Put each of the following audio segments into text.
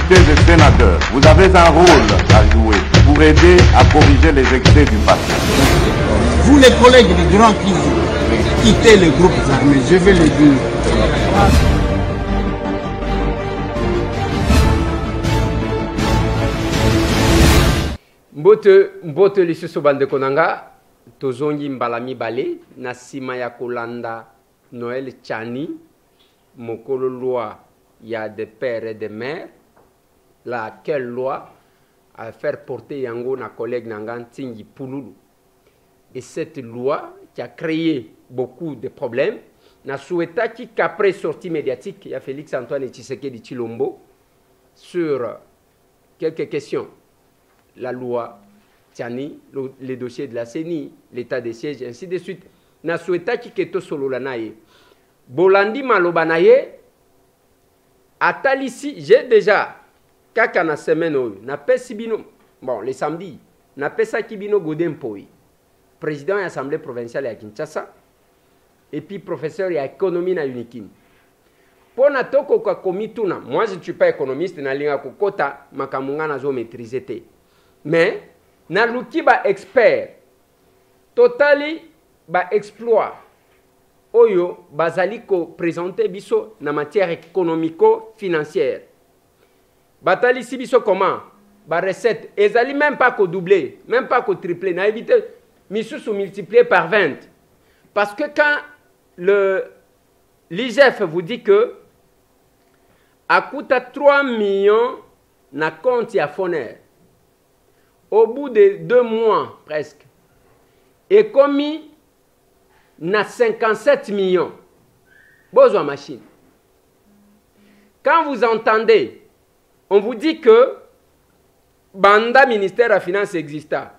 députés et sénateurs, vous avez un rôle à jouer pour aider à corriger les excès du passé. Vous les collègues du Grand Kivu, quittez les groupes armés, je vais le dire. Mbote lisusu bande konanga tozongi mbala mibale na sima ya kolanda Noël Tchani mokolo loi ya des pères et des mères laquelle loi a faire porter yango na collègue nangan Tingi Pululu. Et cette loi qui a créé beaucoup de problèmes na souhaita qu'après sortie médiatique il y a Félix Antoine Tshisekedi Tshilombo sur quelques questions. La loi Tiani, les dossiers de la CENI, l'état des sièges, ainsi de suite. Na souhaita ki keto solo la naye. Bolandi maloba naye, atalisi, j'ai déjà, kaka na semaine oyo, na pesi bino, bon, les samedis, na pesa kibino Godempoi, président de l'Assemblée provinciale à Kinshasa, et puis professeur de l'économie na Unikin. Pour na toko kwa komituna, moi je ne suis pas économiste, na linga kokota, makamunga na zo maîtriser te. Mais, na luki ba expert, totali ba exploit, oyo bazali ko présenter biso na matière économico-financière. Batali si biso comment? Ba recette, ezali même pas ko doubler, même pas ko tripler, na éviter misusu multiplier par 20. Parce que quand l'IGF vous dit que a coûté 3 millions na compte ya Foner, au bout de 2 mois presque, et commis na 57 millions. Besoin machine. Quand vous entendez, on vous dit que Banda ministère de la Finance exista.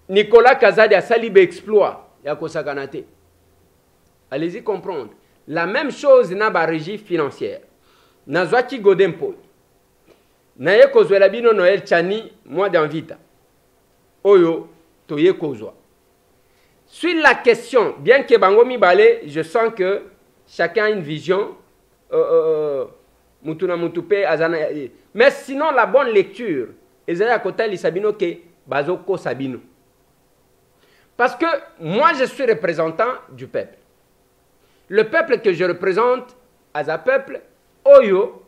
Nicolas Kazadi a salibe exploit. Yakosakanate. Allez-y comprendre. La même chose n'a pas régie financière. Nazwaki Godempo. Naye kozwela bino Noël Tchani moi d'envita. Oyo toye kozwa. Sur la question, bien que bango mibale, je sens que chacun a une vision mutuna mutupe azana. Mais sinon la bonne lecture, ezaya kota lisabino ke bazoko sabino. Parce que moi je suis représentant du peuple. Le peuple que je représente, as un peuple, oyo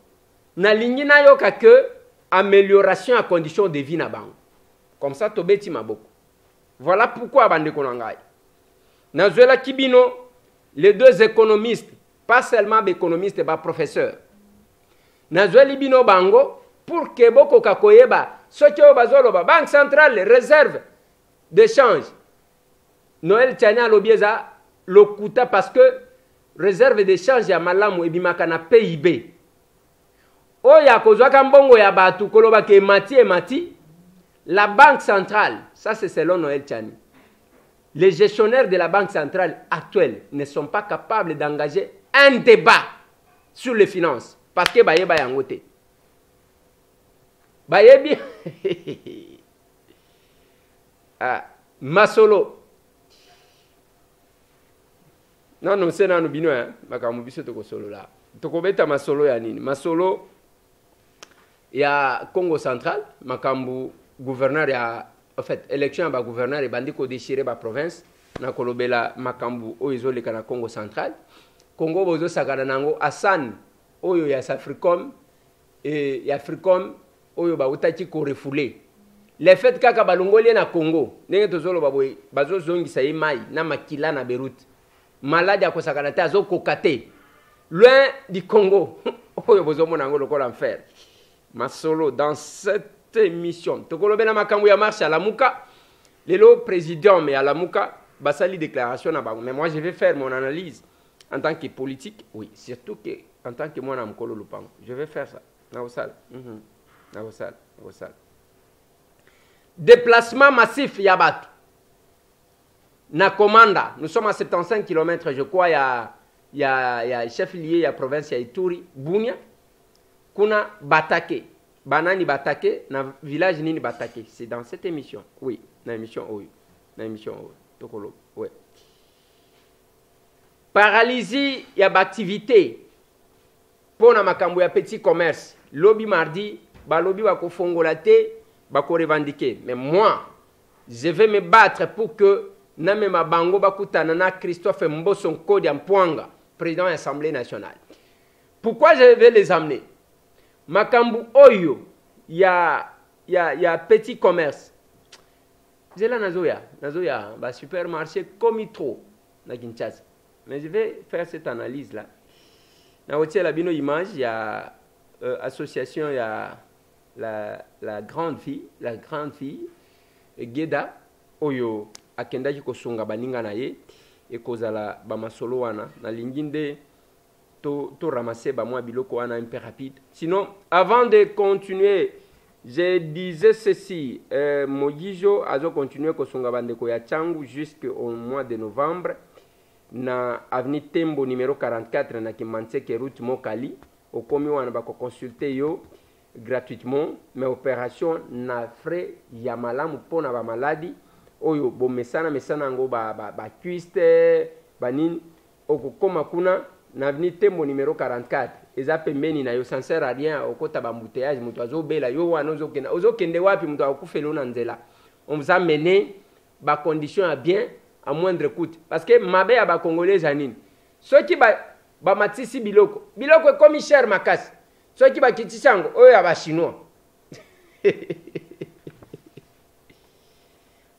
na lingi na yoka que amélioration à condition de vie na bango. Comme ça, tobeti maboko. Voilà pourquoi bande konangai. Nazuela Kibino, les deux économistes, pas seulement économistes, mais professeurs. Nazuela Bino Bango, pour que boko kakoyeba, sokyo bazoloba, Banque centrale, réserve d'échange. Noël Tchania lobieza, lokuta parce que réserve d'échange ya malamu ebimaka na PIB. Oya kozwaka mbongo ya batu koloba ke mati, la Banque centrale, ça c'est selon Noël Tchani. Les gestionnaires de la Banque centrale actuelle ne sont pas capables d'engager un débat sur les finances. Parce que bayeba yangote. Bayebi. Masolo. Non, c'est nan bino hein. Makamu biso toko solo là. Toko beta masolo ya nini? Masolo ya Congo central, makambu gouverneur ya en fait élection ba gouverneur et bandi ko déchirer ba province na kolobela makambu oyo le kana Congo central. Congo bozo sakana nango Hassan oyo ya Africom et ya Africom oyo ba utaki ko refoulé. Les faits kaka balongoli na Congo, ndenge tozolo baboy bazo zongisa mai na makila na Beirut. Malade ko sakana ta zo kokate. Loin du Congo. Oyo bozo mona ngo lokola enfer. Masolo dans cette émission. Tokolobena makambu ya marche à la Mouka. Lelo président mais à la Mouka basali déclaration na bango. Mais moi je vais faire mon analyse en tant que politique, oui, surtout que en tant que moi na mkolo lupango. Je vais faire ça. Na osal. Na osal. Déplacement massif Yabat. Na Komanda, nous sommes à 75 km, je crois, il y a chef lié, il y a province, il y a Ituri, Bunia, Kuna Batake, Banani Batake, na village Nini Batake. C'est dans cette émission, oui, dans l'émission, oui, Tokolo, oui. Paralysie, il y a activité pour na makambu ya petit commerce, lobby mardi, lobby va fongola te, va revendiquer. Mais moi, je vais me battre pour que Namema Bango Bakutanana Christophe Mboson Kodi Ampuanga, président de l'Assemblée nationale. Pourquoi je vais les amener? Makambu Oyo, il y a petit commerce. J'ai là Nazoya, supermarché comme il trop na Kinshasa. Mais je vais faire cette analyse là. Dans la bino image, il y a association, il y a la grande fille, Geda Oyo akendaki kosunga baninga na ye e kozala ba masolo wana na linginde to ramasser ba mwa biloko wana un peu rapide. Sinon, avant de continuer, je disais ceci, Mogijo azo continuer kosunga bandeko ya Changu jusqu'au mois de novembre na avenue Tembo numéro 44 na Kimanseke route Mokali au komi wana ba ko consulter yo gratuitement, mais opération na frais ya malamu pona ba maladie oyo bo mesana ngo ba cuiste banini okokoma kuna na avenue Tembo numéro 44 eza pembeni na yo, ça ne sert à rien okota ba embouteillage mutu azobela yo wana ozokende wapi mutu akufelo na nzela. On vous a mené ba condition à bien à moindre coût parce que mabe ya ba congolais janine ceux qui ba matisi biloko comme cher makasi ceux qui ba kitisango oyo ya ba chinois.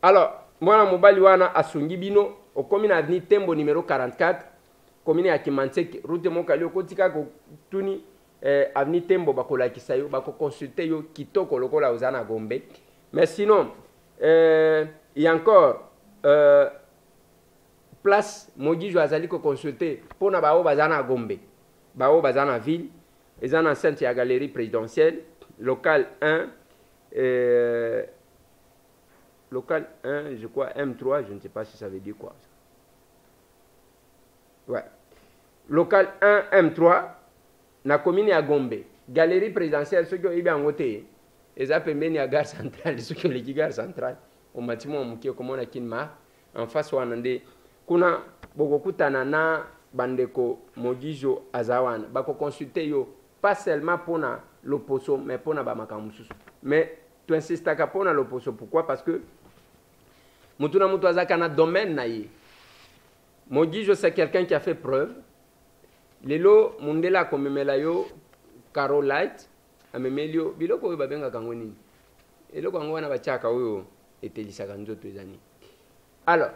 Alors, moi, mobali wana asungi bino au commune avenue Tembo numéro 44, commune ya Kimanseke, route Mokali okotika ko tuni avenue Tembo bakola kisayo bako consulter yo kitoko lokola ozana Gombe. Mais sinon, il y a encore place Mogijo azali ko consulter pona bao bazana Gombe. Bao bazana ville, ezana enceinte ya galerie présidentielle, local 1 local 1, je crois M3, je ne sais pas si ça veut dire quoi. Ouais. Local 1, M3, na commune ya Gombe. Galerie présidentielle, ceux qui ont eu bien voté, ils appellent bien la gare centrale, ceux qui ont les gare centrale, au bâtiment qui est comme on a Kinma, en face ou en ande. Kuna bokokutana na bandeko Mogijo Azawana, bako consulter yo, pas seulement pour l'opposition, mais pour na bamakamususu. Mais tu insistes à pour l'opposition, pourquoi? Parce que Mutuna Mutuazaka na domaine na ye. Mogijo c'est quelqu'un qui a fait preuve. Lelo mundela komemela yo Carolite amemelio biloko oyo babenga kango nini. Eloko yango wana bachaka oyo etelisaka nzoto ezani. Alors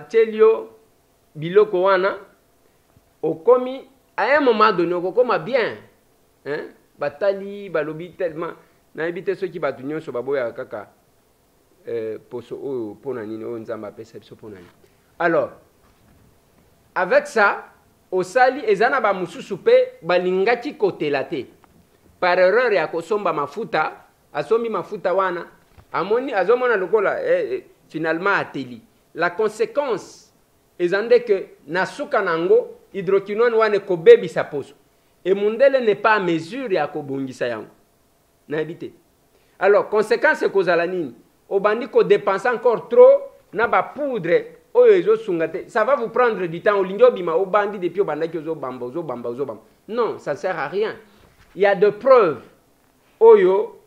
telio biloko wana okomi à un moment donné okoma bien. Hein? Batali balobi tellement na ebite ceux qui batu nyonso baboya kaka poso oyo pona nini oyo nzamba perception pona nini. Alors avec ça osali ezana ba mususu pe balingaki kotela te par erreur ya kosomba mafuta asombi mafuta wana amoni azomona lokola finalement ateli. La conséquence ezande que nasuka nango hydroquinone wane kobebi sa poso et mundele n'est pas à mesure ya kobongisa yango na ebite. Alors conséquence kozala nini obandi ko dépenser encore trop na ba poudre oyo ezosungate, ça va vous prendre du temps. Olingo bima obandi depuis obandaki ozobamba. Non, ça ne sert à rien. Il y a de preuves. Oyo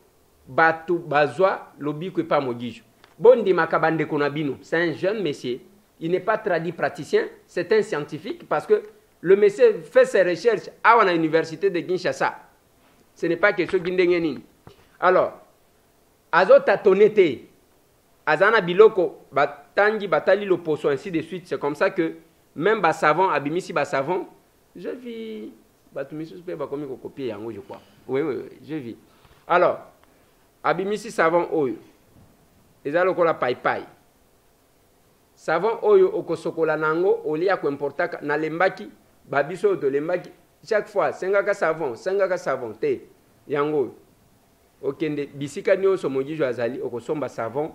batu bazwa lobi ko pa Mogijo. Bondi makabande konabino, c'est un jeune monsieur. Il n'est pas traduit praticien, c'est un scientifique parce que le monsieur fait ses recherches à l'université de Kinshasa. Ce n'est pas quelque chose qui est. Alors, azota tonete, azana biloko, batangi, batali le poisson, ainsi de suite. C'est comme ça que même bas savon, abimisi bas savon, je vis. Batumisi super ba komi ko copier yango je crois. Oui, je vis. Alors, abimisi savon oyo. Ezalo ko la pai. Savon oyo okosokola nango olia ko importaka na lembaki, babiso to lembaki. Chaque fois, sengaka savon te yango. Okende bisika nyonso Mogijo azali okosomba savon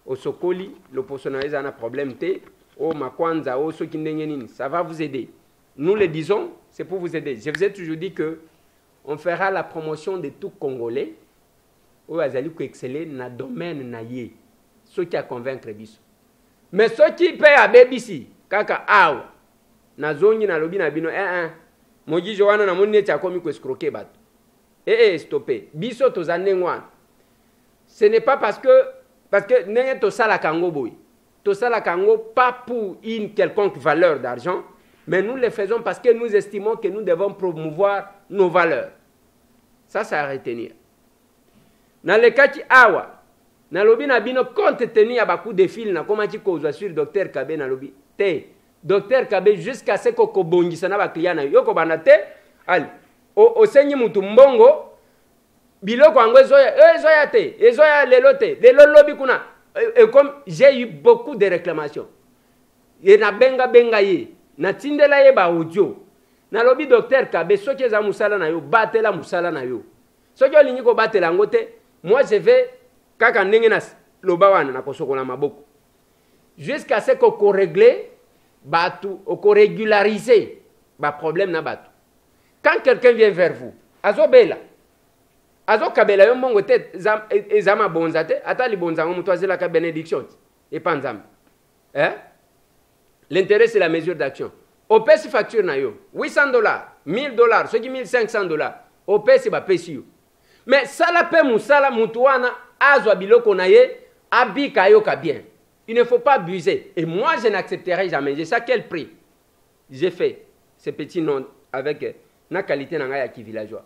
osokoli le personnalisé a un problème te o makwanza o soki ndenge nini, ça va vous aider. Nous le disons, c'est pour vous aider. Je vous ai toujours dit que on fera la promotion de tout Congolais ou azali ko exceller na domaine na ye. Ceux qui a convaincre biso. Mais ceux qui paient à BBC kaka awa na zongi na lobi na bino mogi joana na moni eti akomi ko escroquer bato. Stoppé. Biso tozane ngwana. Ce n'est pas parce que nenge to sala kango boy. To sala kango pas pour une quelconque valeur d'argent, mais nous le faisons parce que nous estimons que nous devons promouvoir nos valeurs. Ça c'est à retenir. Dans le cas qui awa, na lobi na bino compte tenu ya baku de fil na koma ti kozwa sur docteur Kabe na lobi. Te docteur Kabe jusqu'à ce ko bongisa na ba client na yo ko bana te ali o senyi mutu mbongo biloko ango ezoya te ezoya lelo te lelo lobi kuna et comme j'ai eu beaucoup de réclamations et na benga ye na tindela ye ba audio na lobi docteur Kabe soki eza musala na yo batela musala na yo soki olingi ko batela ngo te moi je vais kaka ndenge na loba wana na kosokola maboko jusqu'à ce ko régler batu ko régulariser ba problème na batu. Quand quelqu'un vient vers vous azo bela azo kabela yo mbongo te ezama bonza te ata li bonza ngo mutwazela ka bénédiction et pas nzambe. L'intérêt c'est la mesure d'action. Opesi facture na yo $800, $1000, soki $1500 opesi ba pesi yo. Mais sala pe musala mutu wana azwa biloko na ye abika yo ka bien. Il ne faut pas abuser. Et moi je n'accepterai jamais. J'ai ça quel prix? J'ai fait ce petit nom avec na qualité na ya ki villageois.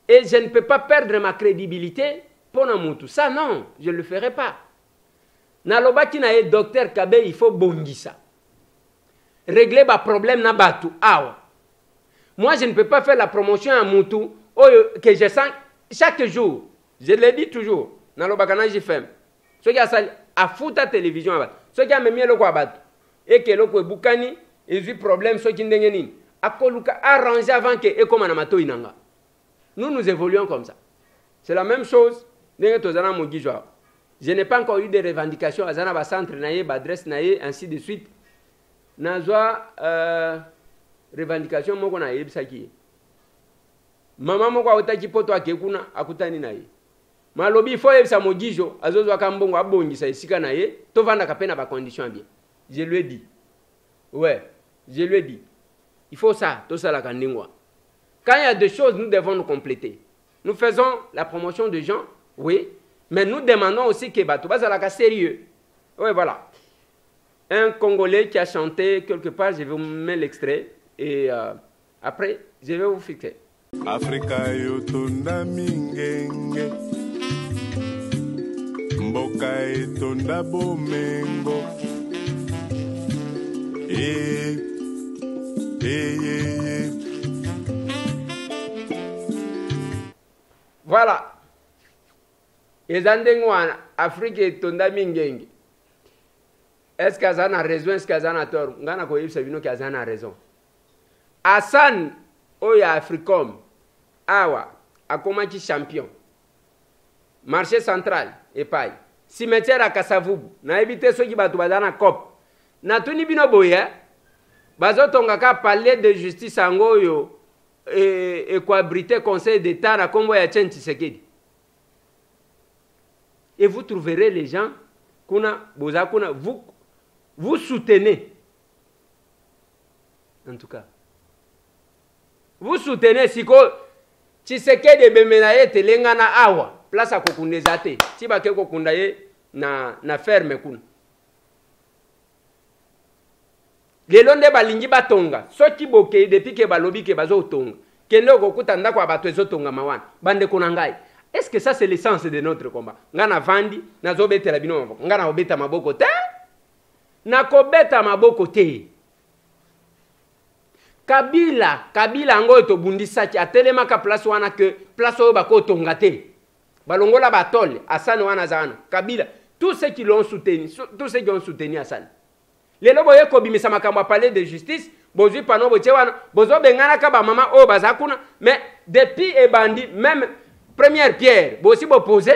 Et je ne peux pas perdre ma crédibilité pour na mutu. Ça non, je ne le ferai pas. Na lobaki na ye docteur Kabe il faut bongisa. Régler ba problème na batu awa. Moi je ne peux pas faire la promotion à mutu que je sens chaque jour. Je le dis toujours. Na lobaka na JFM. Ce qui a ça a fouta télévision abat. Ce qui a même le quoi bat. Et que le quoi bukani et eu problème ce qui ndenge nini. Akoluka arranger avant que et comme na inanga. Nous évoluons comme ça. C'est la même chose. Je n'ai pas encore eu de revendications à Zana centre naie, adresse naie, ainsi de suite. Nazwa revendication moko na yebisaki. Mama moko otaki poto akekuna akutani naie. Malobi faut yebisa mogijo azozwa kambongo abongisa esika naie, to vanda kapena ba condition bien. Je lui ai dit. Ouais, je lui ai dit. Il faut ça, tout ça la kandingwa. Quand il y a des choses, nous devons nous compléter. Nous faisons la promotion de gens, oui, mais nous demandons aussi que Batouba Zalaka sérieux. Oui, voilà. Un Congolais qui a chanté quelque part, je vais vous mettre l'extrait et après, je vais vous fixer. Afrika yotonda mingenge mboka etonda bomengo Voilà. Ezandengwana Afrique etonda mingenge. Est-ce que ça a raison, est-ce que ça a tort? Ngana ko yebisa bino que ça a raison. Hassan Oya Africom awa akomaki champion. Marché central epai. Cimetière à Kasavubu. Na éviter ceux qui batu bazana cop. Na tuni bino boye. Bazo tongaka palais de justice angoyo et quoi brité conseil d'état na kombo ya Tchen Tshisekedi. Et vous trouverez les gens kuna boza kuna vous soutenez. En tout cas. Vous soutenez siko Tshisekedi bemena ye telenga na awa place a kokundeza te. Si ba ke kokunda ye na ferme kuna. Lelo nde balingi batonga soki boke depuis ke balobi ke bazo tonga kende kokuta ndako abato ezotonga mawana bande kuna ngai. Est-ce que ça c'est l'essence de notre combat? Ngana vandi nazo betela bino maboko ngana obeta maboko te na kobeta maboko te. Kabila ngo to bundisa ki atelema ka place wana que place oyo bako tonga te. Balongola batole Hassan wana zana. Kabila tous ceux qui l'ont soutenu, tous ceux qui ont soutenu Hassan. Lelo boye ko bimisa makambo palais de justice, bozui pano boche wana, bozo bengana ka ba mama o bazakuna, mais depuis et bandi même première pierre, bosi bo poser,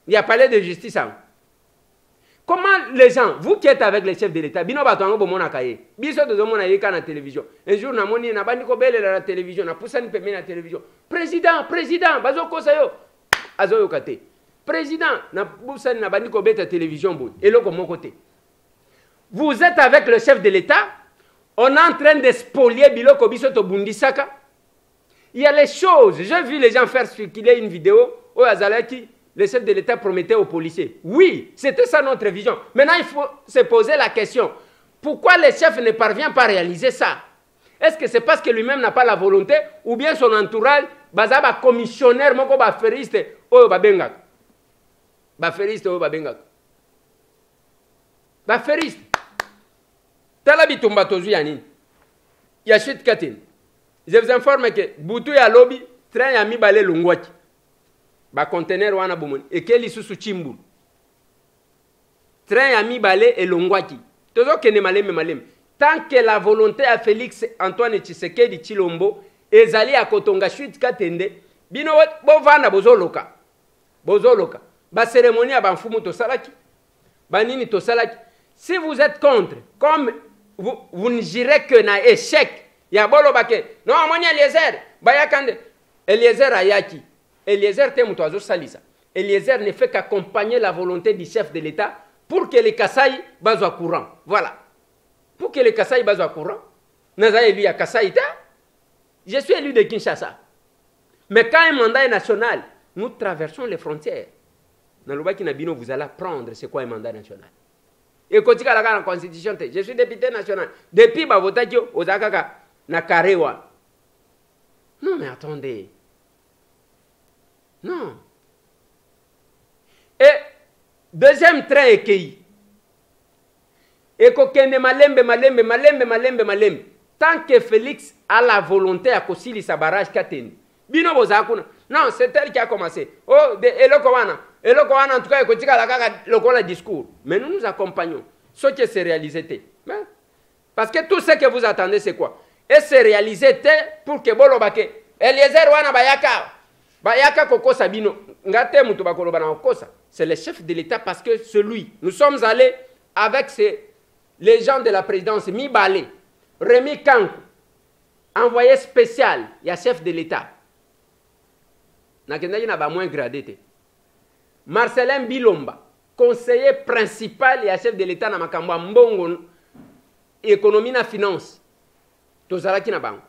il y a palais de justice. Comment les gens, vous qui êtes avec les chefs de l'État, bino bato ngo bomona kaye. Biso de mona yeka na télévision. Un jour na moni na bandi ko bele la télévision, na pusani peme na télévision. Président, bazo kosa yo. Azo yo kate. Président na pusani na bandi ko beta télévision bon. Et loko mon côté. Vous êtes avec le chef de l'État, On est en train de spolier Biloko Bisoto Bundisaka. Il y a les choses. J'ai vu les gens faire circuler une vidéo où Azalaki, le chef de l'État promettait aux policiers. Oui, c'était ça notre vision. Maintenant, il faut se poser la question. Pourquoi le chef ne parvient pas à réaliser ça? Est-ce que c'est parce que lui-même n'a pas la volonté ou bien son entourage, bazaba commissionnaire, moko ba feriste, oyo ba bengak. Ba feriste, oyo ba bengak. Ba feriste. Tala bitumba tozu ya nini? Ya shit katin. Je vous informe que butu ya lobby, train ya mibale lungwaki. Ba conteneur wana bomoni. Ekeli susu chimbu. Train ya mibale e lungwaki. Tozo kene maleme maleme. Tant que la volonté à Félix Antoine Tshisekedi Tshilombo ezali à kotonga shit katende, bino bovana bozoloka. Bozoloka. Ba cérémonie ya banfumu to salaki. Ba nini to salaki. Si vous êtes contre, comme vous ne direz que na échec, ya bolo bake. Non, amoni Eliezer, bayakande. Eliezer ayaki. Eliezer te muto azo salisa. Eliezer ne fait qu'accompagner la volonté du chef de l'État pour que les Kasaï bazwa courant. Voilà. Pour que les Kasaï bazwa courant. Naza élu à Kasaï ta. Je suis élu de Kinshasa. Mais quand un mandat est national, nous traversons les frontières. Dans le Baki Nabino, vous allez apprendre c'est quoi un mandat national. Et quand la constitution, je suis député national. Depuis Bavotakio, Osaka, Nakarewa. Non, mais attendez. Non. Et deuxième train est qui? Et kokende malembe. Tant que Félix a la volonté à kosili sa barrage kateni. Bino bozakuna. Non, c'est elle qui a commencé. Oh, Elokowana. Elokowana, en tout cas, ekotika la kaka lokola discours. Mais nous nous accompagnons. Ce qui s'est réalisé. Parce que tout ce que vous attendez, c'est quoi? Et c'est réalisé pour que bolo bake. Eliezer wana bayaka. Bayaka koko sabino. Ngate mutu bakolo bana kosa. C'est le chef de l'État parce que celui. Nous sommes allés avec les gens de la présidence, Mibale, Rémi Kankou, envoyé spécial, il y a chef de l'État. Nakendaki na ba moins gradé. Marcelin Bilomba, conseiller principal et chef de l'État na makambo mbongo économie na finance. Tozalaki na bango.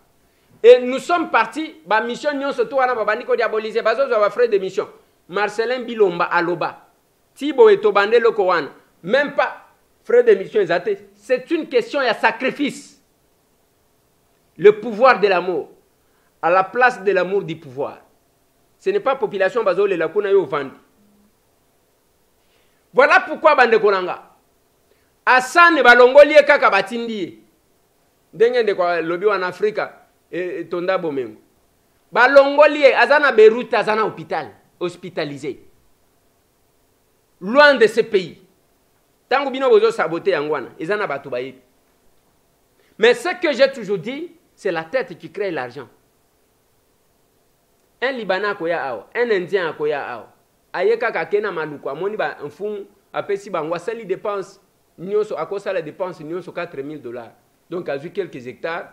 Et nous sommes partis, ba mission nyon surtout wana babandi ko diaboliser bazo za frais de mission. Marcelin Bilomba aloba. Tibo etobande loko wana. Même pas frais de mission exacté. C'est une question de sacrifice. Le pouvoir de l'amour à la place de l'amour du pouvoir. Ce n'est pas population bazo le lakuna yo vandi. Voilà pourquoi bande konanga. Asane balongoli kaka batindi. Ndenge de kwa lobi en Afrique et tonda bomengo. Balongoli azana Beyrouth azana hôpital, hospitalisé. Loin de ce pays. Tango bino bozo saboter yangwana, ezana batu bayi. Mais ce que j'ai toujours dit, c'est la tête qui crée l'argent. Un Libanais akoya awa, un Indien akoya awa. Ayeka kakena maluko amoni ba mfumu apesi bangwa sali dépense nyonso akosa la dépense nyonso $4,000. Donc a vu quelques hectares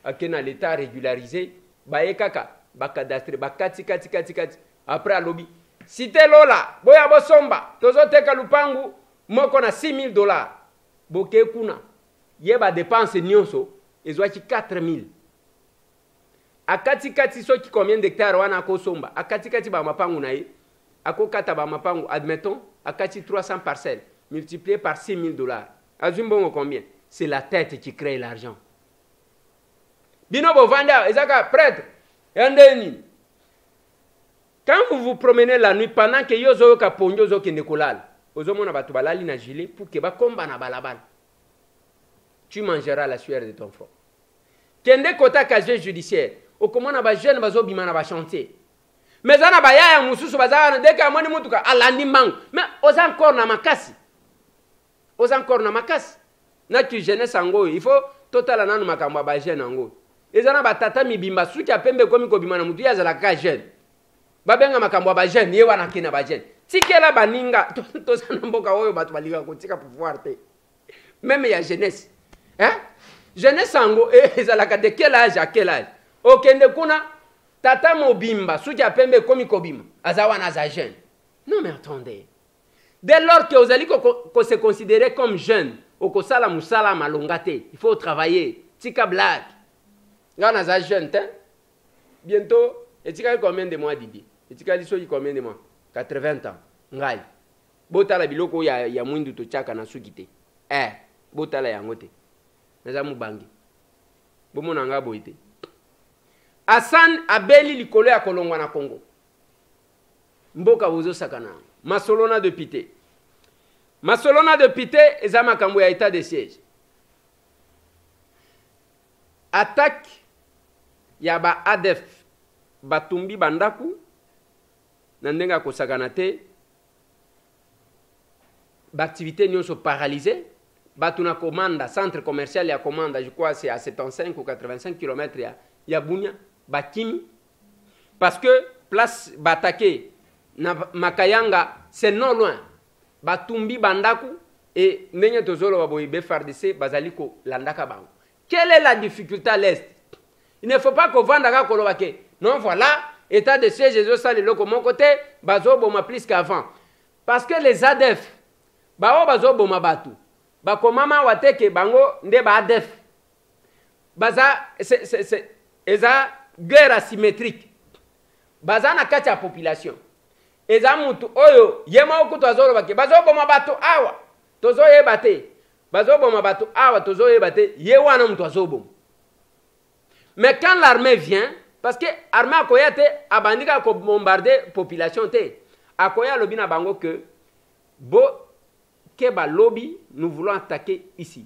akena l'état régularisé bayeka ka bakadastre bakati kati après à lobby. Cité lola boya bosomba tozo teka lupangu moko na $6,000. Boke kuna yeba dépense nyonso ezwaki 4,000. Akati kati soki combien d'hectares wana akosomba akati kati ba mapangu na ye akokata ba mapangu admettons akati 300 parcelles multiplié par $6,000. Azumbongo combien? C'est la tête qui crée l'argent. Bino bovanda ezaka prêtre yandeni. Quand vous vous promenez la nuit pendant que yozo ka ponjo zo kende kolala ozomona batu balali na gilet pour que ba komba na balabala. Tu mangeras la sueur de ton front. Kende kota casier judiciaire okomona ba jeune bazo bimana ba chanter. Mais zana ba yaya mususu bazana deka moni mutuka alandi mangu. Mais oza encore na makasi. Oza encore na makasi. Na tu jeunesse ango il faut total nanu makambo ba jeune ango. Ezana ba tata mibimba suki apembe komi ko bimana mutu yazala ka jeune. Babenga makambo ba jeune ye wana kina ba jeune. Tikela baninga to sana mboka oyo batu balika ko tika pouvoir te. Même ya jeunesse. Hein? Jeunesse ango ezalaka de quel âge à quel âge? Okende kuna tata mobimba suki apembe komi ko bima azawa na za jeune. Non mais attendez. Dès lors que vous allez se considérer comme jeune, au kosala musala malongate, il faut travailler. tika blague. Là, on a jeune, bientôt, et tika combien de mois, Didier? Et tika combien de mois? 80 ans. Ngai. Botala biloko ya mwindu to chaka na sukite. Botala ya ngote. Naza mubangi. Bomo nanga boite. Hassan abeli likolo ya kolongwa na Congo. Mboka bozo sakana. Masolona de Pité. Masolona de Pité eza makambo ya état de siège. Attaque ya ba ADF batumbi bandaku na ndenga kosakana te. L'activité nous sont paralysées. Batuna commanda, centre commercial ya commanda, je crois c'est à 75 ou 85 km ya Bunia, Bakimi. Parce que place Batake, na Makayanga, c'est non loin. Batumbi Bandaku et Nenye Tozolo Baboibe Fardese, Bazaliko Landaka Bango. Quelle est la difficulté à l'Est? Il ne faut pas qu'on vende à Kolobake. Non, voilà, état de siège, je sens les locaux. Mon côté, Bazo Boma plus qu'avant. Parce que les ADF, Bao Bazo Boma Batu. Bakomama wateke bango nde ba ADF. Baza c'est eza guerre asymétrique. Baza na kati ya population. Eza mutu oyo yema okuto azolo bake bazo boma bato awa. Tozo yebate. Bazo boma bato awa tozo yebate ye wana mutu azobo. Mais quand l'armée vient parce que armée akoya te abandika ko bombarder population te. Akoya lobina bango que bo Keba lobby, nous voulons attaquer ici.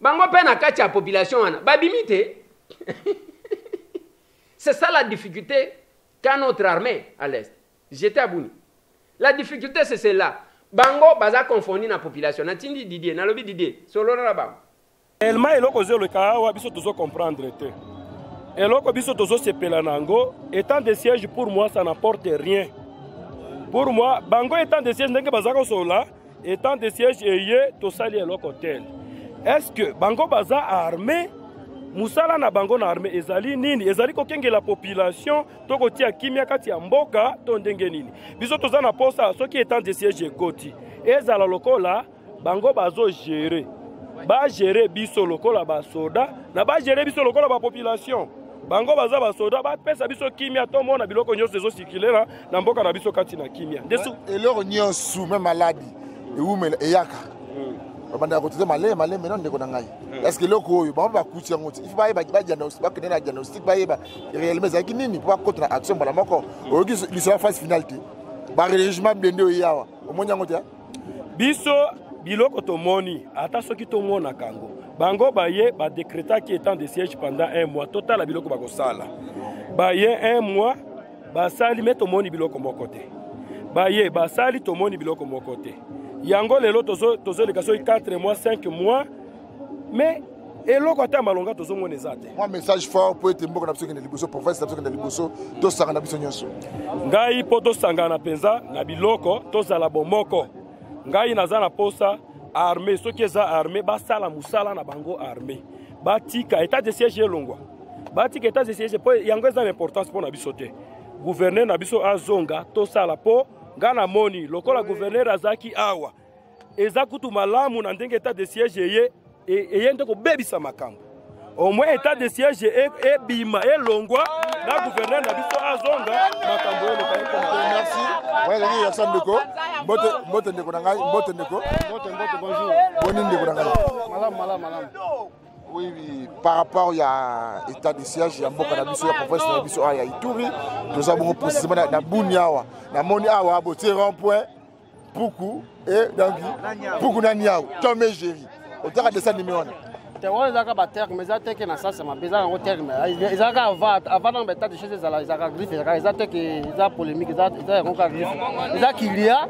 Bango pena kacha population wana. Babimite. C'est ça la difficulté qu'a notre armée à l'Est. J'étais à Bouni. La difficulté c'est celle-là. Bango baza confondu na population. Natindi Didier, na lobby Didier. Solo na ba. Elma eloko zo le kawa biso tozo comprendre te. Eloko biso tozo sepela nango, étant de siège pour moi ça n'apporte rien. Pour moi, bango étant de siège ndenge bazaka sola. Étant de siège et to sali eloko tel. Est-ce que bango baza armé musala na bango na armé ezali nini ezali ko kenge la population to ko tia kimia kati ya mboka to ndenge nini biso toza na posa soki étant de siège ekoti ezala lokola bango bazo gérer ba gérer biso lokola ba soda na ba gérer biso lokola ba population bango baza ba soda ba pesa biso kimia to mona biloko nyonso ezo circuler na mboka na biso kati na kimia desu eloko nyonso même maladi et yaka babanda kote malé maintenant ndeko na ngai est-ce que loko oyo ba kuti yango il faut ba diagnostic ba kenena diagnostic ba yeba réellement zaki nini pour contre action bala moko oyoki lisala phase finalité ba régime blende oyo yawa omonya ngote biso biloko to moni ata soki to mona kango bango baye ba décréta qui étant de siège pendant 1 mois total biloko ba ko sala baye 1 mois ba sali meto moni biloko moko te baye ba sali to moni biloko moko te yango lelo tozo le kaso 4 mois 5 mois mais eloko ata malonga tozo mona ezate moi message fort pour être mboka na biso kende liboso province na biso kende liboso to sanga na biso nyonso ngai po to sanga na penza na biloko to zala bomoko ngai naza na posa armée soki eza armée basala musala na bango armée batika état de siège elongwa batika état de siège po yango eza l'importance pour na biso te gouverneur na biso azonga to sala po ngana moni lokola gouverneur azaki awa eza kutu malamu na ndenge état de siège eye ndeko bebisa makambo au moins état de siège e bima elongwa na gouverneur na biso azonga makambo yo merci ouais les personnes ndeko mbote ndeko na ngai mbote ndeko bonjour boni ndeko na ngai malam oui par rapport à l'état de siège ya mboka na biso ya province na biso ya Ituri nous avons précisément na Bunia awa na moni awa bo rond point Puku et donc Puku na Niao Tomé Géri otaka de ça numéro te wona zaka ba terre mais za teke na sasa mabeza ngo terre mais zaka avant dans l'état de siège zaka griffe zaka teke za polémique za ngo ka griffe za kilia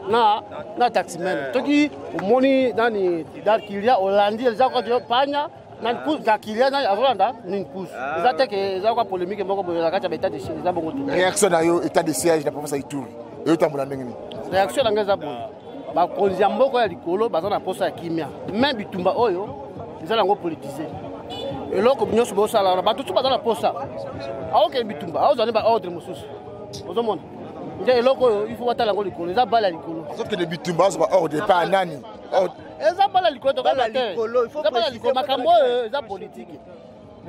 na taximen toki moni nani da kilia Hollandi zaka ko panya nan pousse da kilia na Hollanda nin pousse za teke za ko polémique mboko bo zaka ta état de siège za bongo tout réaction na yo état de siège na province Ituri yo tambola ndenge ni réaction na ngeza bon ba konzi mboko ya likolo baza na posa ya kimia même bitumba oyo ils ont politisé. Et là, comme nous sommes là, tout le monde a posé. Alors que bitumba, alors on a ordre musus. Vous avez nje eloko il faut watala ngo likolo eza bala likolo sauf que les bitumba sont hors départ nani eza bala likolo to bala likolo il faut bala likolo makambo eza politique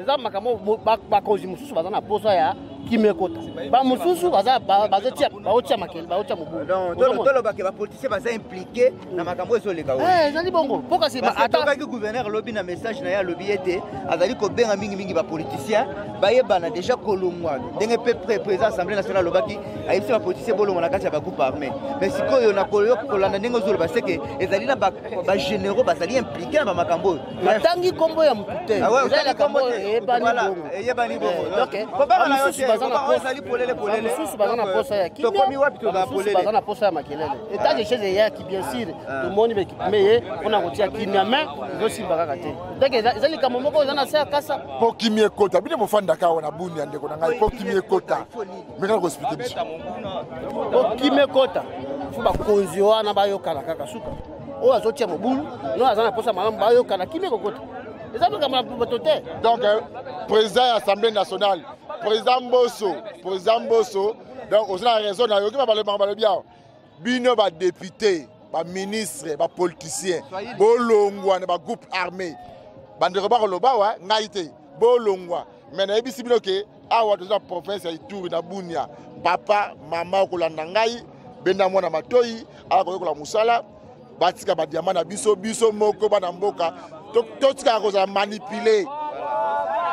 eza makambo bakonzi mususu baza na posa ya kimekota ba mususu baza baotia makele baotia mobu donc toloba ke ba politicien baza impliqué na makambo ezoleka ezali bongo poka si ba ataka ki gouverneur lobi na message na ya lobi ete azali ko benga mingi ba politicien bayebana déjà kolongwa ndenge pe président assemblée nationale lobaki ayebisi ba politicien bolongwa na kati ya ba groupe armé mais sikoyo na kolanda ndenge ozoloba seke ezali na ba généraux bazali impliqué na ba makambo batangi kombo ya mutute ezali kombo eyebani bongo donc ko ba na yote bazali polele mususu baza na posa ya kimia tokomi wapi to ba polele baza na posa ya makelele état de chaise ya ki bien sûr tout le monde meye on a kotia kimia mais zosi bakaka te donc ezali kamo moko eza na sa kasa po kimia kota bine mofanda ka wana buni ande ko ngai po kimia kota meka ko expliquer biso po kimia kota fu ba konzi wana ba yokala kaka suka o azotia mobulu no azana posa malamu ba yokala kimia kota ezali kama botote donc président de l'Assemblée nationale président Mbosso donc on a raison na yoki ba le bien bino ba député ba ministre ba politicien bolongwa na ba groupe armé bandeko ba koloba wa ngaite bolongwa mais na ebisi bino ke awa to za province ya Ituri na Bunia papa mama ko landa ngai benda mwana matoi ala ko la musala batika ba diamant na biso moko ba na mboka totika ko za manipuler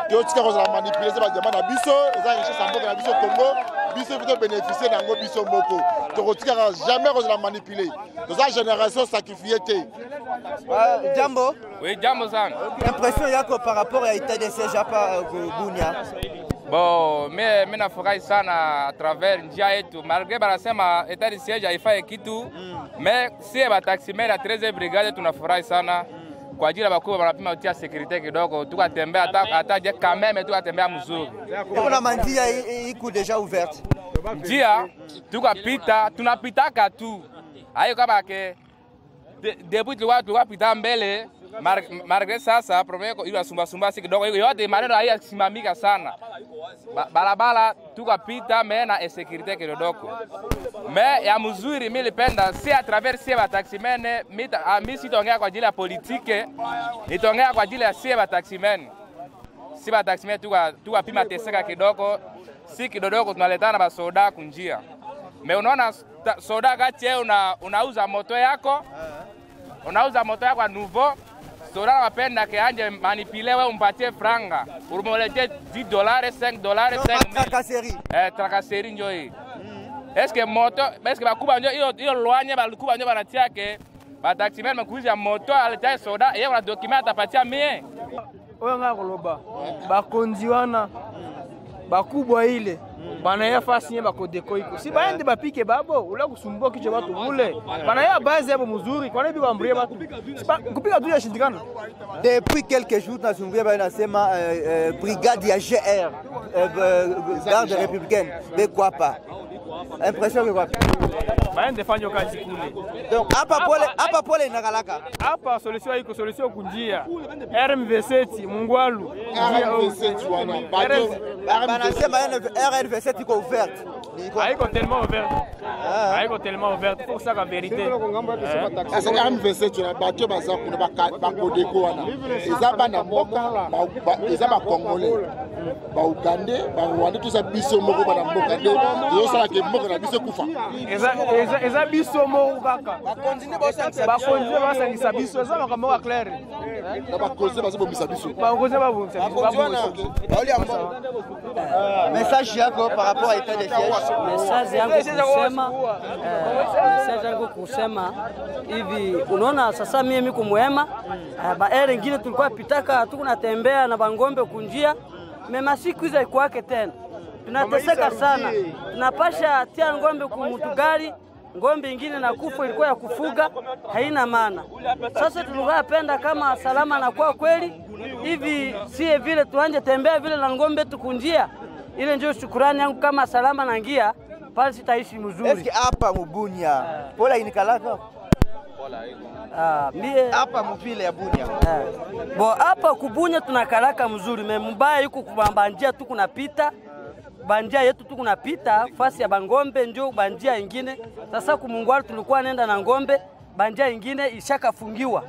totika ko za manipuler ba diamant na biso za richesse mboka na biso Congo biso plutôt bénéficier nango biso moko totika jamais ko za manipuler za génération sacrifiée te Jambo oui jambo sana impression yako par rapport à état de siège hapa Bunia bon mais nafurahi sana à travers njia yetu malgré banasema état de siège haifai kitu mais si ba taximen ya 13e brigade tunafurahi sana kwa ajili ya bakubwa wanapima utia security kidogo tukatembea hata je quand même tukatembea mzuri kuna manjia iko déjà ouverte njia tukapita tunapitaka tu hayo kama ke depuis tukapita mbele malgré sasa problème iko sumba kidogo yote maneno haya simamika sana barabara tukapita mais na insécurité kidogo mais ya mzuri mimi nilipenda si à travers si ba taximene mimi sitaongea kwa ajili ya politike nitaongea kwa ajili ya si ba taximene tukapima teseka kidogo si kidogo tunaletana ba soda kunjia mais unaona soda kati yeye unauza moto yako à nouveau soda wapenda ke anje manipule wewe umpatie franga urumolete $10 $5 tracasserie njo hii est-ce que bakuba njo hiyo loanye balikuba njo banatia ke bataximen makuuza moto aleta soda yeye una document atapatia mie oyo nga koloba bakonzi wana bakubwa ile bana ya fasi nye bakodeko iko si baende bapike babo ula kusumbua kicho watu bule bana ya base yabo mzuri kwa nini bambrie watu kupika tu ya shindikana depuis quelques jours na zungria bana nasema brigade ya GR garde républicaine de Kwapa impression que quoi baende fanyo kazi kule donc hapa pole inakalaka hapa solution iko solution kunjia RMV7 Mungwalu RMV7 wana banasema RMV7 iko ouverte haiko tellement ouverte pour ça la vérité c'est RMV7 wana bato baza kuna bakodeko wana eza bana mboka eza ba congolais ba ugandais ba rwanda tout ça biso moko bana mboka nde yo sala ke mboka na biso kufa eza biso moko kaka bakonzi basangisa biso eza makambo clair na bakonzi bazobomisa biso message yako par rapport à état de siège message yangu kusema hivi unaona sasa mimi kumwema baere ngine tulikuwa pitaka tukunatembea na bangombe kunjia mema siku hizo ikuwake tena tunateseka sana tunapasha tia ngombe kumutugari ngombe ingine na kufa ilikuwa ya kufuga haina maana sasa tulipenda kama salama na kwa kweli hivi sie vile tuanje tembea vile na ngombe tukunjia ile ndio shukrani yangu kama salama na ngia pale sitaishi mzuri eski hapa Mubunya pola inikalaka mie hapa mvile ya Bunya bo hapa kubunya tunakalaka mzuri mbaya yuko kubamba njia tu kunapita bandia yetu tuko napita fasi ya bangombe njo bandia ingine. Sasa kumungwaru tulikuwa nenda na ngombe, bandia ingine ishakafungiwa.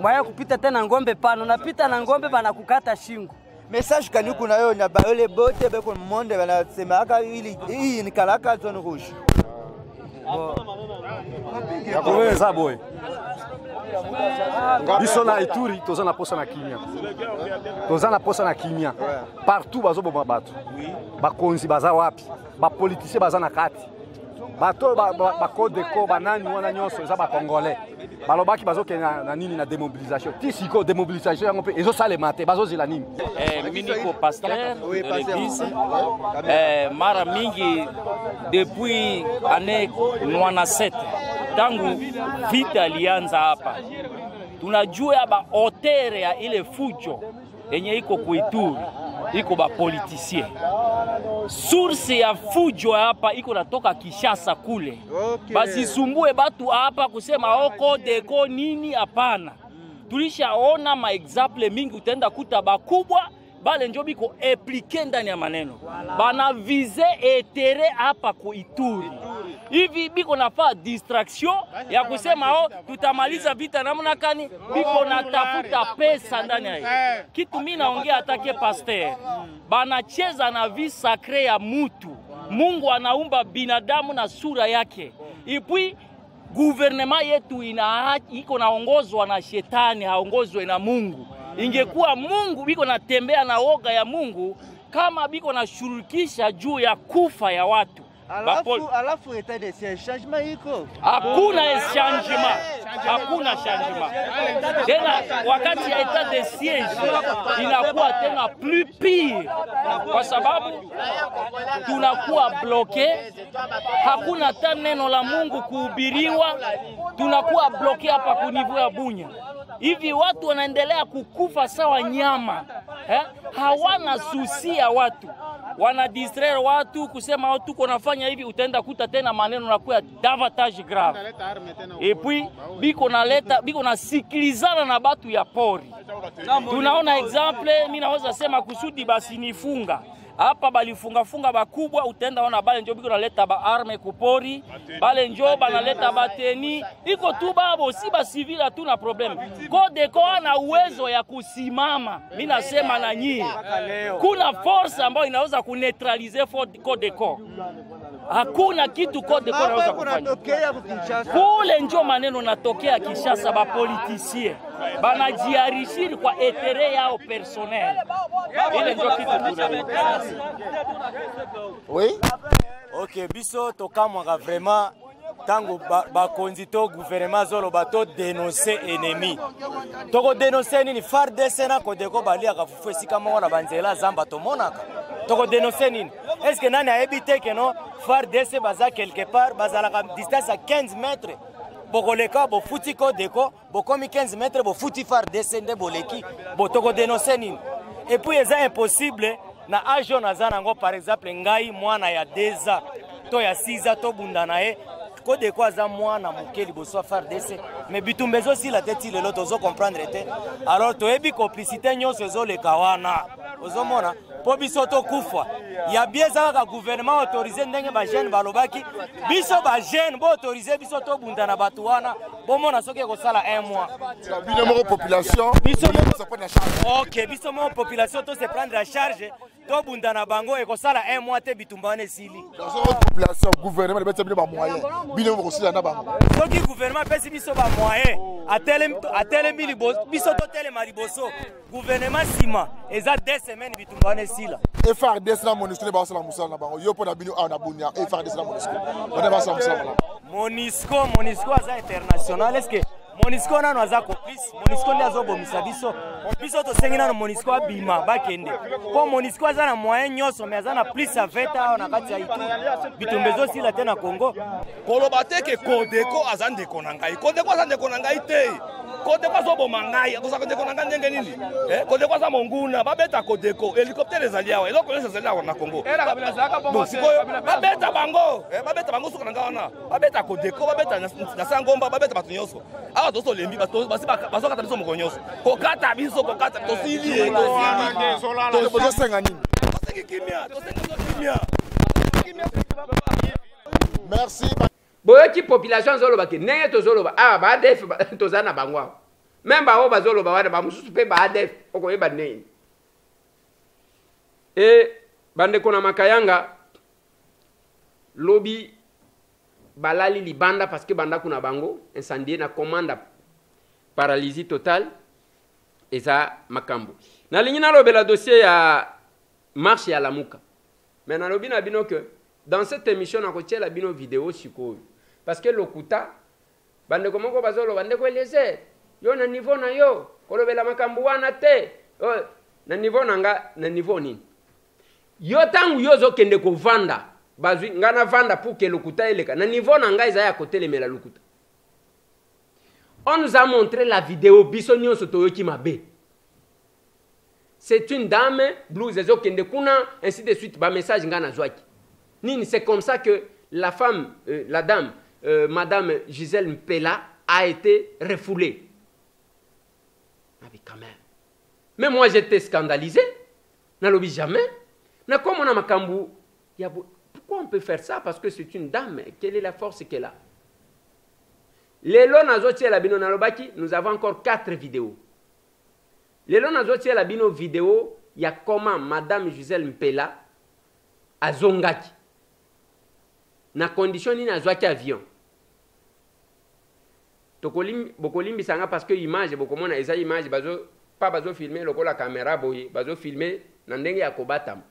Mwaya kupita tena ngombe pano, napita na ngombe banakukata shingo. Message kani kuna yo na baole bote beko monde banasema aka hii ni kalaka zone rouge. Yakuweza boy. Biso na Ituri toza na posa na kimia. Toza na posa na kimia. Partout bazo bomba bato. Bakonzi baza wapi? Ba politicien baza na kati. Bato ba code de ko banani wana nyonso eza ba congolais. Balobaki bazo ke na nini na démobilisation. Ti siko démobilisation yango pe ezo sale mate bazo zila nini? Miniko pasteur de l'église. Mara mingi depuis année 97 tangu vita alianza hapa. Tunajua ba hotere ya ile fujo yenye iko kuituri, iko ba politicien. Source ya fujo hapa iko natoka Kishasa kule. Okay. Basi sumbue batu hapa kusema oko deko nini hapana. Tulishaona ma example mingi utenda kuta bakubwa bale njo biko impliqué ndani ya maneno. Bana vize etere hapa ku Ituri. Hivi biko nafaa distraction ya kusema tutamaliza vita namna kani, biko natafuta pesa ndani ya. Kitu mimi naongea atake pasteur. Banacheza na vie sacré ya mutu. Mungu anaumba binadamu na sura yake. Ipui gouvernement yetu iko naongozwa na shetani, haongozwe na Mungu. Ingekuwa Mungu biko natembea na woga ya Mungu, kama biko na shurukisha juu ya kufa ya watu. Alafu etat de siège changement iko. Hakuna changement. Hakuna changement. Tena wakati ya etat de siège inakuwa tena plus pire. Kwa sababu tunakuwa bloqué. Hakuna hata neno la Mungu kuhubiriwa. Tunakuwa bloqué hapa ku niveau ya Bunya. Hivi watu wanaendelea kukufa sawa nyama. Hawana susi ya watu. Wana distraire watu kusema tuko nafanya hivi, utaenda kuta tena maneno na kuwa davantage grave. Et puis biko na sikilizana na batu ya pori. Tunaona example, mimi naweza sema kusudi basi nifunga. Hapa balifunga bakubwa, utaenda ona bale njo biko naleta ba arme kupori, bale njo banaleta bateni, iko tu babo si ba civil tu na problem. Kodeko ana uwezo ya kusimama. Mimi nasema na nyinyi. Kuna force ambayo inaweza kuneutralize Kodeko. Hakuna kitu Kodeko inaweza kufanya. Kule njo maneno natokea Kishasa ba politicien. Banajiarishiri kwa etere yao personnel. Ile ndio kitu tunaleta. Oui. OK, biso tokamwa vraiment tango bakonzi to gouvernement zolo bato dénoncer ennemi. Toko dénoncer nini FARDC na Kodeko bali akafufu esika moko na banzela zamba to monaka. Toko dénoncer nini? Est-ce que nani a évité que non FARDC baza quelque part bazala à distance à 15 mètres? Bokoleka bo futi Kodeko, bokomi 15 mètres bo futi FARDC nde boleki. Bo toko dénoncer nini? Et puis c'est impossible na ajo nazana ngo par exemple ngai mwana ya 2 ans to ya 6 ans to bunda nae Kodeko aza mwana mokeli boso FARDC mais bitumbezo si la tête lelo tozo comprendre te alors to ebi complicité nyonso zo le kawana ozomona po biso to kufa ya bieza ka gouvernement autorisé ndenge ba jeune balobaki biso ba jeune bo autorisé biso to bunda na batu wana bomona soki ko sala 1 mois bino mo population biso mo se prendre la charge. OK, biso mo population to se prendre la charge to bunda na bango e ko sala 1 mois te bitumbane sili population gouvernement bete bino ba moyen bino ko sila na bango soki gouvernement pesi biso ba moyen atele mili biso to tele mariboso gouvernement sima eza 2 semaines bitumbane sila FARDC na MONUSCO ba sala musala na bango yo po na bino na bunya FARDC na MONUSCO bana ba sala musala MONUSCO aza international. Est-ce que MONUSCO nano aza complice? MONUSCO ndi azobomisa biso biso to sengi nano MONUSCO abima bakende po MONUSCO aza na moyen nyonso mais aza na plus à 20 ans na kati ya Ituri bitumbezo sila te na Congo koloba te ke Kodeko aza ndeko na ngai. Kodeko aza ndeko na ngai te. Kodeko azoboma ngai akosa Kodeko na ngai ndenge nini? Kodeko aza monguna babeta Kodeko hélicoptère ezali awa eloko nyonso ezali awa na Congo. Bon sikoyo babeta bango suka na ngai wana babeta Kodeko babeta na Sangomba babeta batu nyonso awa toso lembi basi bazokata biso moko nyonso kokata biso kokata tosili tozo senga nini Merci. Boyoki population zoloba ke nenge to zoloba ah ba def tozana bangwa. Même ba o ba zoloba wana ba mususu pe ba def okoyeba nini. Bande kona makayanga lobby balali libanda parce que banda kuna bango incendie na commande paralysie totale eza makambo. Na lingina lobela dossier ya marche ya Lamuka. Mais na lobi na bino que dans cette émission na kotia la bino vidéo sikoyo parce que lokuta bande komoko bazolo bande ko eleze yo na niveau na yo kolobela makambo wana te na niveau nanga na niveau nini yo tangu yo zo kende ko vanda bazwi ngana vanda pour que lokuta eleka na niveau nanga eza ya côté lemela lokuta. On nous a montré la vidéo biso nyonso toyoki mabe. C'est une dame blues ezo kende kuna ainsi de suite ba message ngana zwaki. Nini c'est comme ça que la femme la dame madame Gisèle Mpela a été refoulée. Ah mais quand même. Mais moi j'étais scandalisé. N'a lobi jamais. Na comme on a makambu, pourquoi on peut faire ça parce que c'est une dame, quelle est la force qu'elle a? Lelo nazotie la bino nalobaki, nous avons encore 4 vidéos. Lelo nazotie la bino vidéo, il y a comment madame Gisèle Mpela a zongaki. Na condition ni nazwaki avion. Bokolimbi sanga parce que image bokomona eza image bazo pas bazo filmer lokola caméra boye bazo filmer na ndenge ya kobatam.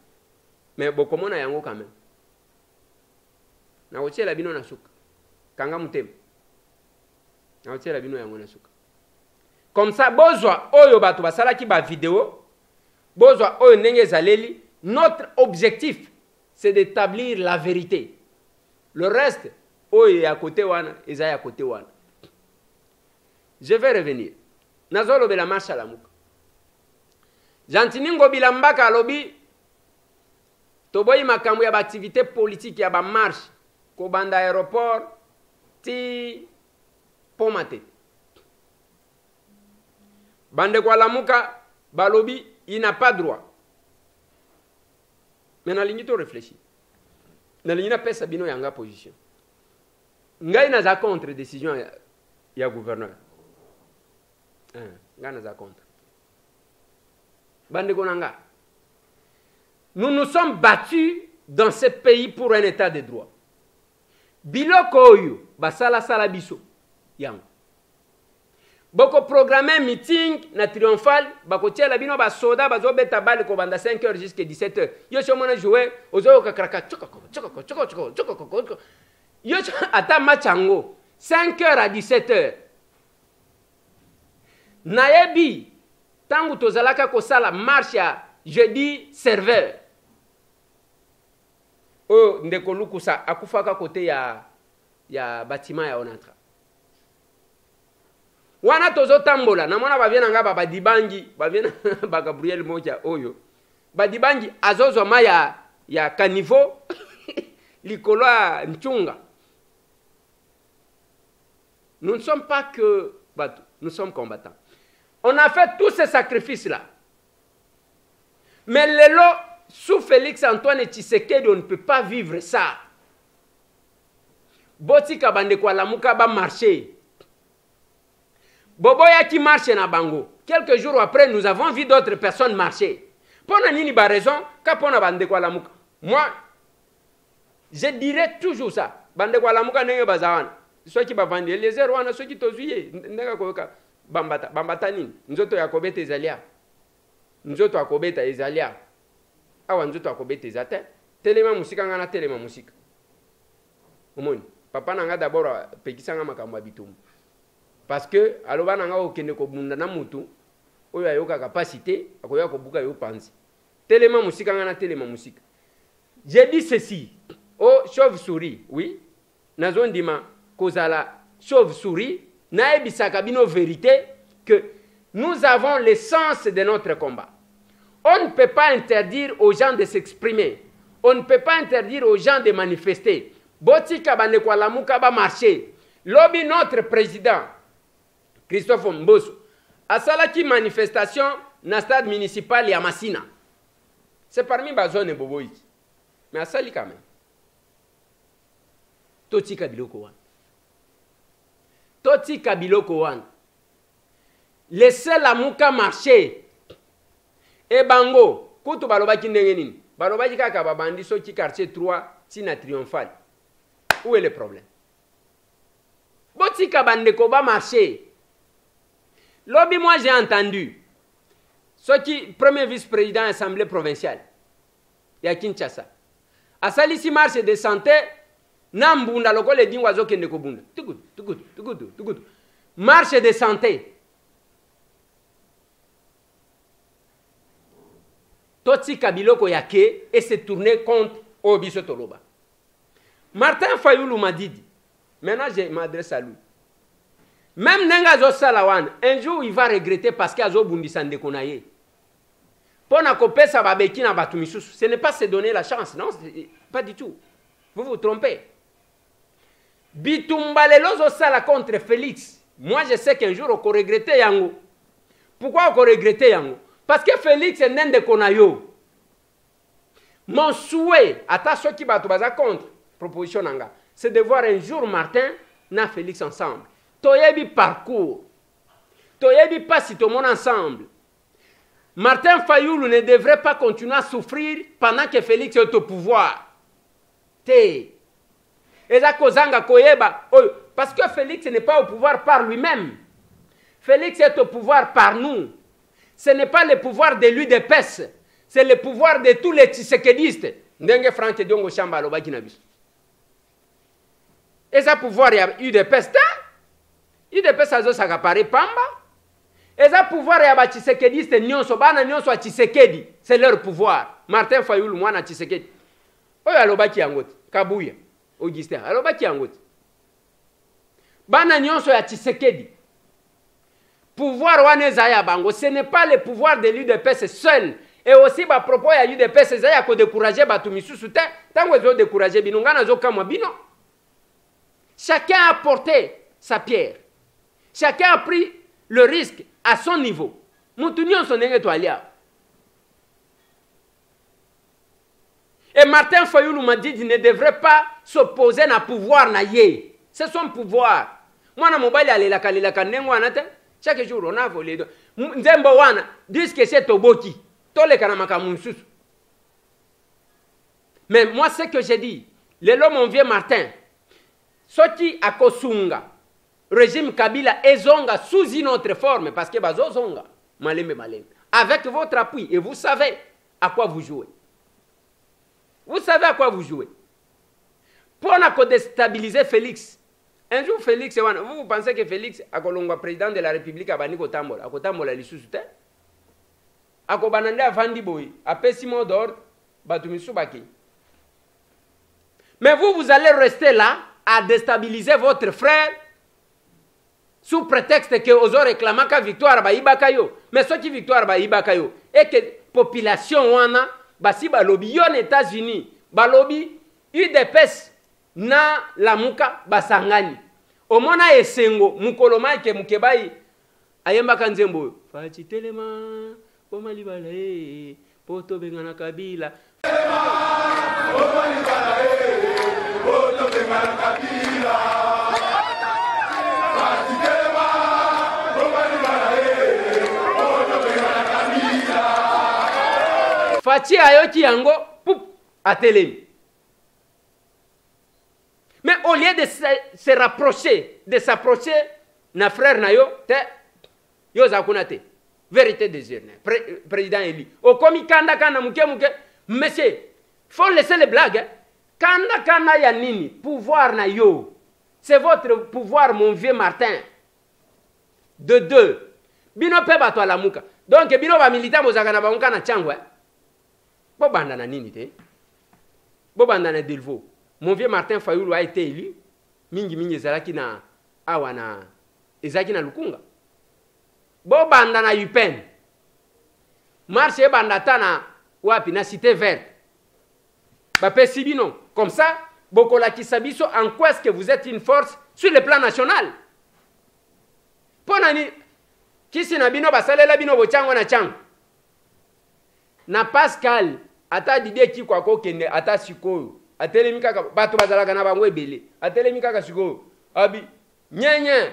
Mais bokomona yango quand même. Na otie la bino na suka. Kanga mutema. Na otie la bino yango na suka. Comme ça bozwa oyo bato basalaki ba vidéo, bozwa oyo ndenge zaleli, notre objectif c'est d'établir la vérité. Le reste oyo ya côté wana eza ya côté wana. Je vais revenir. Nazolo bela marche à Lamuka. Jantiningo bilambaka alobi toboyi makambo ya ba activité politique ya ba marche ko banda aéroport ti pomate. Bande kwa Lamuka balobi il n'a pas droit. Mais na lingi to réfléchir. Na lingi na pesa bino yanga position. Ngai na za contre décision ya gouverneur. Ngai na za contre. Bande konanga. Nous nous sommes battus dans ce pays pour un état de droit. Biloko oyo basala sala biso yango. Boko programmer meeting na triomphal bako tia la bino ba soda bazo beta balle ko banda 5h jusqu'à 17h. Yo chomona jouer ozo ka kraka choko. Yo ata machango 5h à 17h. Nayebi tangu tozalaka ko sala marche ya jeudi serveur. O ndeko lukusa akufaka kote ya bâtiment ya Onatra. Wana tozo tambola namona baviena nga badibangi baviena ba Gabriel moja oyo badibangi azozo maya ya caniveau likolo nchunga. Nous ne sommes pas que bateau, nous sommes combattants. On a fait tous ces sacrifices là. Mais lelo sous Félix Antoine Tshisekedi on ne peut pas vivre ça. Botika bande kwa Lamuka ba marcher. Boboya qui marche na bango. Quelques jours après, nous avons vu d'autres personnes marcher. Pona nini ba raison, ka pona bande kwa Lamuka. Moi, je dirais toujours ça. Bande kwa Lamuka nenge bazawana. Ceux qui ba vendre les zéro wana ceux qui tozuye ndeka koka bambata nini? Nzoto ya kobeta ezalia. Nzoto akobeta ezalia. Awa nzoto akobeta ezate. Telema musika ngana telema musika. Omoni, papa nanga d'abord pekisanga makambo bitumbu. Parce que aloba nanga okende ko bunda na mutu oyo ayoka capacité akoya ko buka yo panzi. Telema musika ngana telema musika. J'ai dit ceci. Oh chauve-souris, oui. Nazondima kozala chauve-souris na ebisaka bino vérité que nous avons l'essence de notre combat. On ne peut pas interdire aux gens de s'exprimer. On ne peut pas interdire aux gens de manifester. Botika bande kwa Lamuka ba marcher. Lobby notre président Christophe Mboso asalaki manifestation na stade municipal ya Masina. C'est parmi Bazone et Boboï. Mais à Sali quand même. Toti Kabiloko Wan. Toti Kabiloko Wan. Laissez la mouka marcher. Et bango. Koutou balobaki ndengenin. Balobaki kaka babandi soki quartier 3 tina triomphal. Où est le problème? Boti kabandeko ba marcher. Lobby, moi j'ai entendu. Ce qui, premier vice-président de l'Assemblée provinciale, il y a Kinshasa. A Salisi marche de santé, Nambunda, le collègue dit oiseau qui ne kobunda. Marche de santé. Toti Kabiloko Yake et s'est tourné contre Obiso Toloba. Martin Fayoulou m'a dit, maintenant je m'adresse à lui. Même Nengazo Salawan, un jour il va regretter parce qu'il y a Zo Bundisande Konaye. Pour na kopé ça va béki na batumisus. Ce n'est pas se donner la chance, non, pas du tout. Vous vous trompez. Bitumbalelo Sala contre Félix. Moi je sais qu'un jour on va regretter Yango. Pourquoi on va regretter Yango? Parce que Félix est Nende Konayo. Mon souhait, à ceux qui battent contre proposition Nanga, c'est de voir un jour Martin na Félix ensemble. Toyebi parcours. Toyebi pas si tout le monde ensemble. Martin Fayoulou ne devrait pas continuer à souffrir pendant que Félix est au pouvoir. Parce que Félix n'est pas au pouvoir par lui-même. Félix est au pouvoir par nous. Ce n'est pas le pouvoir de l'UDPS. C'est le pouvoir de tous les tshisekedistes. Ndenge Franck Diongo Chamba alobaki na biso. Et ça pouvoir ya UDPS ta? UDPS azo sakapare pamba. Et ça pouvoir ya ba tshisekediste nyonso bana nyonso a Tshisekedi, c'est leur pouvoir. Martin Fayoulou mwana Tshisekedi. Oyo alobaki yangote, Kabuya, Augustin, alobaki yangote. Bana nyonso ya Tshisekedi. Pouvoir wane zaya bango, ce n'est pas le pouvoir de l'UDPS seul. Et aussi ba propos ya UDPS zaya ko décourager batu misusu te, tango zo décourager bino ngana zo kamwa bino. Chacun a porté sa pierre. Chacun a pris le risque à son niveau. Moutounion son étoilia. Et Martin Fayoulou m'a dit qu'il ne devrait pas s'opposer à pouvoir na ye. C'est son pouvoir. Moi na mobile ale la kanengo anate. Chaque jour on a volé. Nzembo wana disent que c'est toboki. Tole kana makamunsusu. Mais moi ce que j'ai dit, les lois mon vieux Martin, soti akosunga. Régime Kabila et Zonga sous une autre forme, parce que Bazo Zonga, Malembe Malembe, avec votre appui, et vous savez à quoi vous jouez. Vous savez à quoi vous jouez. Pour déstabiliser Félix. Un jour, Félix, vous pensez que Félix, à Kolongwa, président de la République, a banni Kotambola, a Kotambola l'issue, a Kobanande a Vandiboy, a Pessimo d'ordre, Batumisubaki. Mais vous, vous allez rester là à déstabiliser votre frère sous prétexte que vous avez réclamé la victoire ba ibakayo. Mais ce qui victoire ba ibakayo et que la population wana basi ba lobby aux États-Unis, ba lobby UDPS na la muka basangani. Omona esengo mukoloma ke mukebai ayemba kanzembo. Fachi telema poma libala poto bengana Kabila. Poma libala poto bengana Kabila. Fachi ayoti yango poup atelemi. Mais au lieu de se rapprocher, de s'approcher na frère nayo te yo zakunate. Vérité désirée. Président élu. Au komi kanda muke monsieur, faut laisser les blagues. Hein? Kanda ya nini pouvoir na yo. C'est votre pouvoir mon vieux Martin. De deux. Bino pe bato la muka. Donc bino ba militant bozaka na banka na changwa. Bobanda na nini te? Bobanda na Delvaux. Mon vieux Martin Fayoulou a été élu. Mingi ezalaki na awana ezaki na Lukunga. Bobanda na UPN. Marche bandata na wapi na Cité Verte. Ba pesi bino comme ça bokola kisabiso en quoi est-ce que vous êtes une force sur le plan national? Ponani kisi na bino basalela bino bochango na chango. Na Pascal ata Didier Kikwa kokende ata sikoyo atelemi kaka bato bazalaka na bango ebele atelemi kaka sikoyo abi nyenye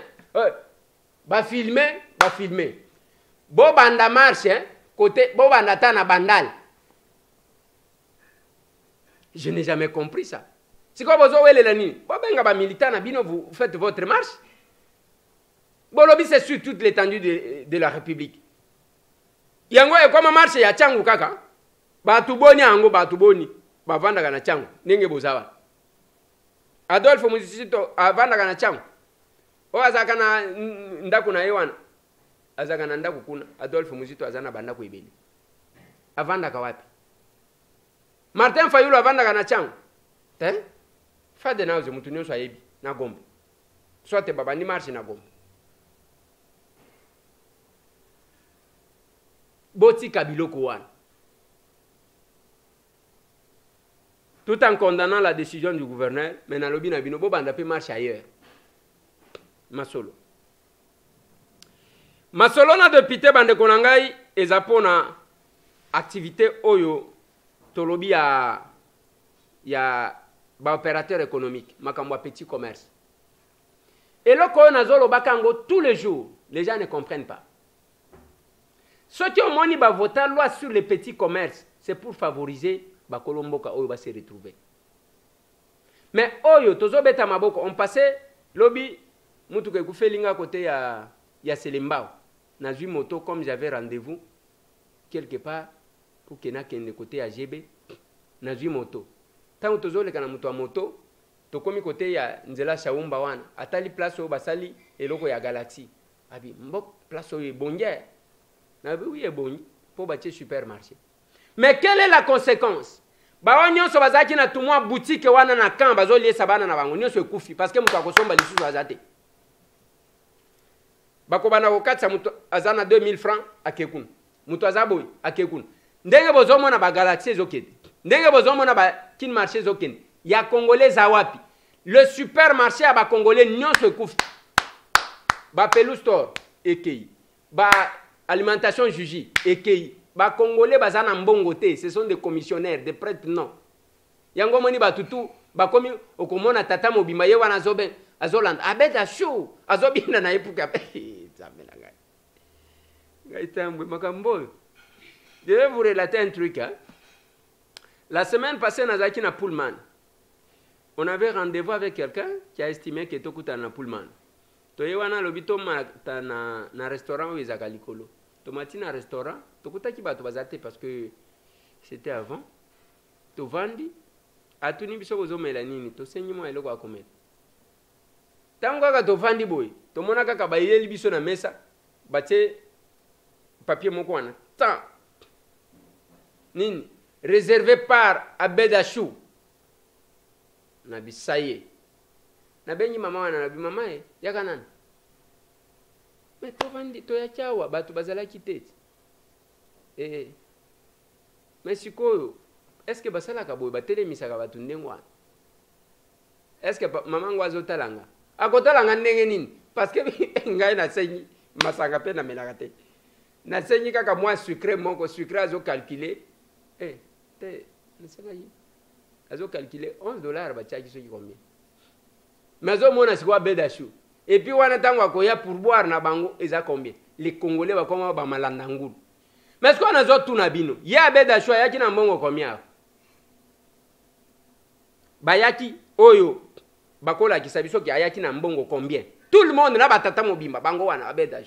ba filmer bo banda marche côté bo banda ta na bandal. Je n'ai jamais compris ça. C'est quoi bozo welela nini bo benga ba militant na bino vous faites votre marche. Bolobi c'est sur toute l'étendue de la République. Yango e koma marche ya changu kaka batu boni ango batu boni bavandaka na changu ndenge bozawa. Adolphe Muzito avandaka na changu o azaka na ndako na yewana azaka na ndako kuna Adolphe Muzito azana bandako ebele avandaka wapi? Martin Fayulu avandaka na changu fade na oze mutu nyonso ayebi na Gombe soit baba ni marche na Gombe. Boti kabiloko wana. Tout en condamnant la décision du gouverneur, mais dans le bino bino bo banda pe marche ailleurs. Masolo na député bande konangai ezapona activité oyo tolobi ya ba opérateur économique makambo petit commerce. Et loko nazolo bakango tous les jours, les gens ne comprennent pas. Ceux qui ont moni ba voter loi sur les petits commerces, c'est pour favoriser ba kolomboka oyo ba se retrouver. Mais oyo tozo beta maboko on passait lobby mutu ke kufelinga côté ya Selembao. Na zui moto comme j'avais rendez-vous quelque part pour que na kende côté ya GB na zui moto. Tant tozo le kana mutu wa moto to komi côté ya Nzela Shaumba wana atali place oyo basali eloko ya Galaxy. Abi mbok place oyo bonje. Oui, est bon pour bâtir supermarché. Mais quelle est la conséquence? Ba nyonso bazaki na tumwa boutique wana na kan bazoli sabana na bango nyonso ekufi parce que mutu akosomba lisusu azate. Bako bana kokatsa mutu azana 2000 francs akekun. Mutu azaboy akekun. Ndenge bozomo na ba Galaxy ezokende. Ndenge bozomo na ba kin marché ezokende. Ya congolais za wapi? Le supermarché a ba congolais nyonso ekufi. Ba Pelou Store ekei. Ba alimentation juji ekei ba congolais bazana mbongo te, ce sont des commissionnaires, des prêtres non. Yango moni ba tutu ba komi okomona tata mobima ye wana zoben azolanda abeta show azobina na epuka pe zamela ngai. Ngai tambwe makambo. Je vais vous relater un truc hein. La semaine passée nazaki na Pullman. On avait rendez-vous avec quelqu'un qui a estimé que tokuta na Pullman. Toye wana lobito mata na restaurant où ezaka likolo. Tomati na restaurant, tokuta ki bato bazate parce que c'était avant. To vandi atuni biso bozomela nini to senyi mo eloko akomela. Tango kaka to vandi boy, to mona kaka bayeli biso na mesa, batie papier moko wana. Tant nini réservé par Abedachou. Na bisaye. Na benyi mama wana na bi mama yaka nani? Mais to vandi to ya chawa batu bazala kitete. Mais sikoyo est-ce que basala kaboy batele misaka batu ndengwa? Est-ce que maman ngwazo talanga? Akotalanga ndenge nini? Parce que ngai na senyi masanga pe na melaka te. Na senyi kaka moi sucré moko sucré azo calculer. Te nasema yi. Azo calculer $11 ba chaki soki combien? Mais azo mona sikwa bedashu. Et puis, on attend qu'il y a pour boire na bango, et ça combien? Les Congolais vont comme un malandangou. Mais ce qu'on a d'autres tout nabino, il y a beda choix, il y a qui n'a bongo combien? Bayaki, oyo, bakola qui sabiso qui a qui n'a bongo combien? Tout le monde n'a pas tata mobimba, bango wana, beda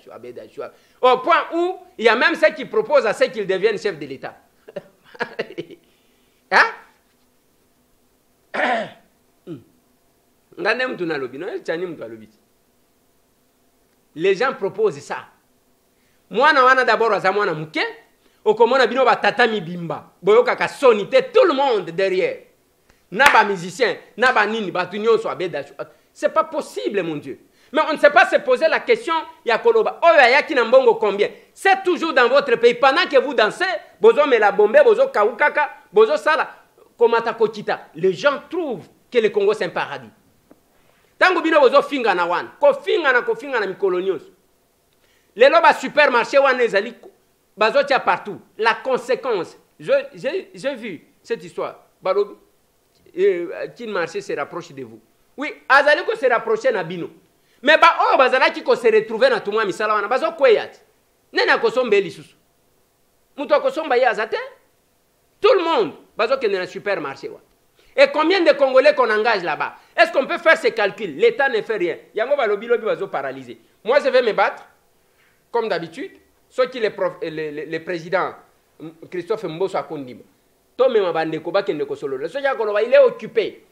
choix. Au point où il y a même ceux qui proposent à ceux qu'ils deviennent chefs de l'État. Hein? Ngane mtu na lobi, no? Chani mtu alobi. Les gens proposent ça. Moi, na d'abord, à moi, muke. Okomona bino ba tatami bimba. Boyoka ka sonité tout le monde derrière. Na ba musicien, na ba nini, ba tunyo so abeda. C'est pas possible, mon Dieu. Mais on ne sait pas se poser la question, ya koloba. Oyo ayaki na mbongo combien? C'est toujours dans votre pays. Pendant que vous dansez, bozo me la bombe, bozo kaukaka, bozo sala, komata kokita. Les gens trouvent que le Congo c'est un paradis. Tango bino bozo finga na wan, ko finga na mikolonios. Les loba supermarché wan ezali bazo tia partout. La conséquence, J'ai vu cette histoire. Balobi, qui marché se rapproche de vous. Oui, azali ko se rapprocher na bino. Mais ba oh bazala qui ko se retrouver na tumwa misala wana bazo kweyat. Nena ko sombe lisusu. Muto ko somba ya azate. Tout le monde bazo ke na supermarché wa. Et combien de Congolais qu'on engage là-bas? Est-ce qu'on peut faire ces calculs? L'État ne fait rien. Yango balobi lobi bazo paralysé. Moi je vais me battre comme d'habitude. Ceux qui les présidents Christophe Mbosso Akondima. Tome mabandeko bakende ko solo. Ce ya koloba il est occupé.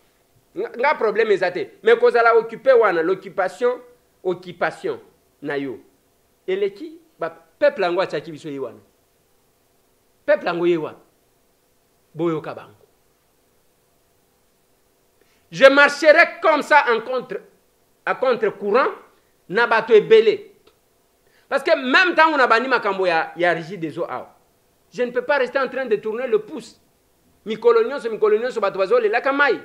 Nga problème ezate. Mais kozala occupé wana occupation na yo. Eleki ba peuple ango ataki biso yi wana. Peuple ango yi wana. Boyo kabango. Je marcherai comme ça à contre-courant na bato ebele. Parce que même tant on a banni makambo ya Rigi des eaux, je ne peux pas rester en train de tourner le pouce. Mikolonio so bato bazo le lakamai.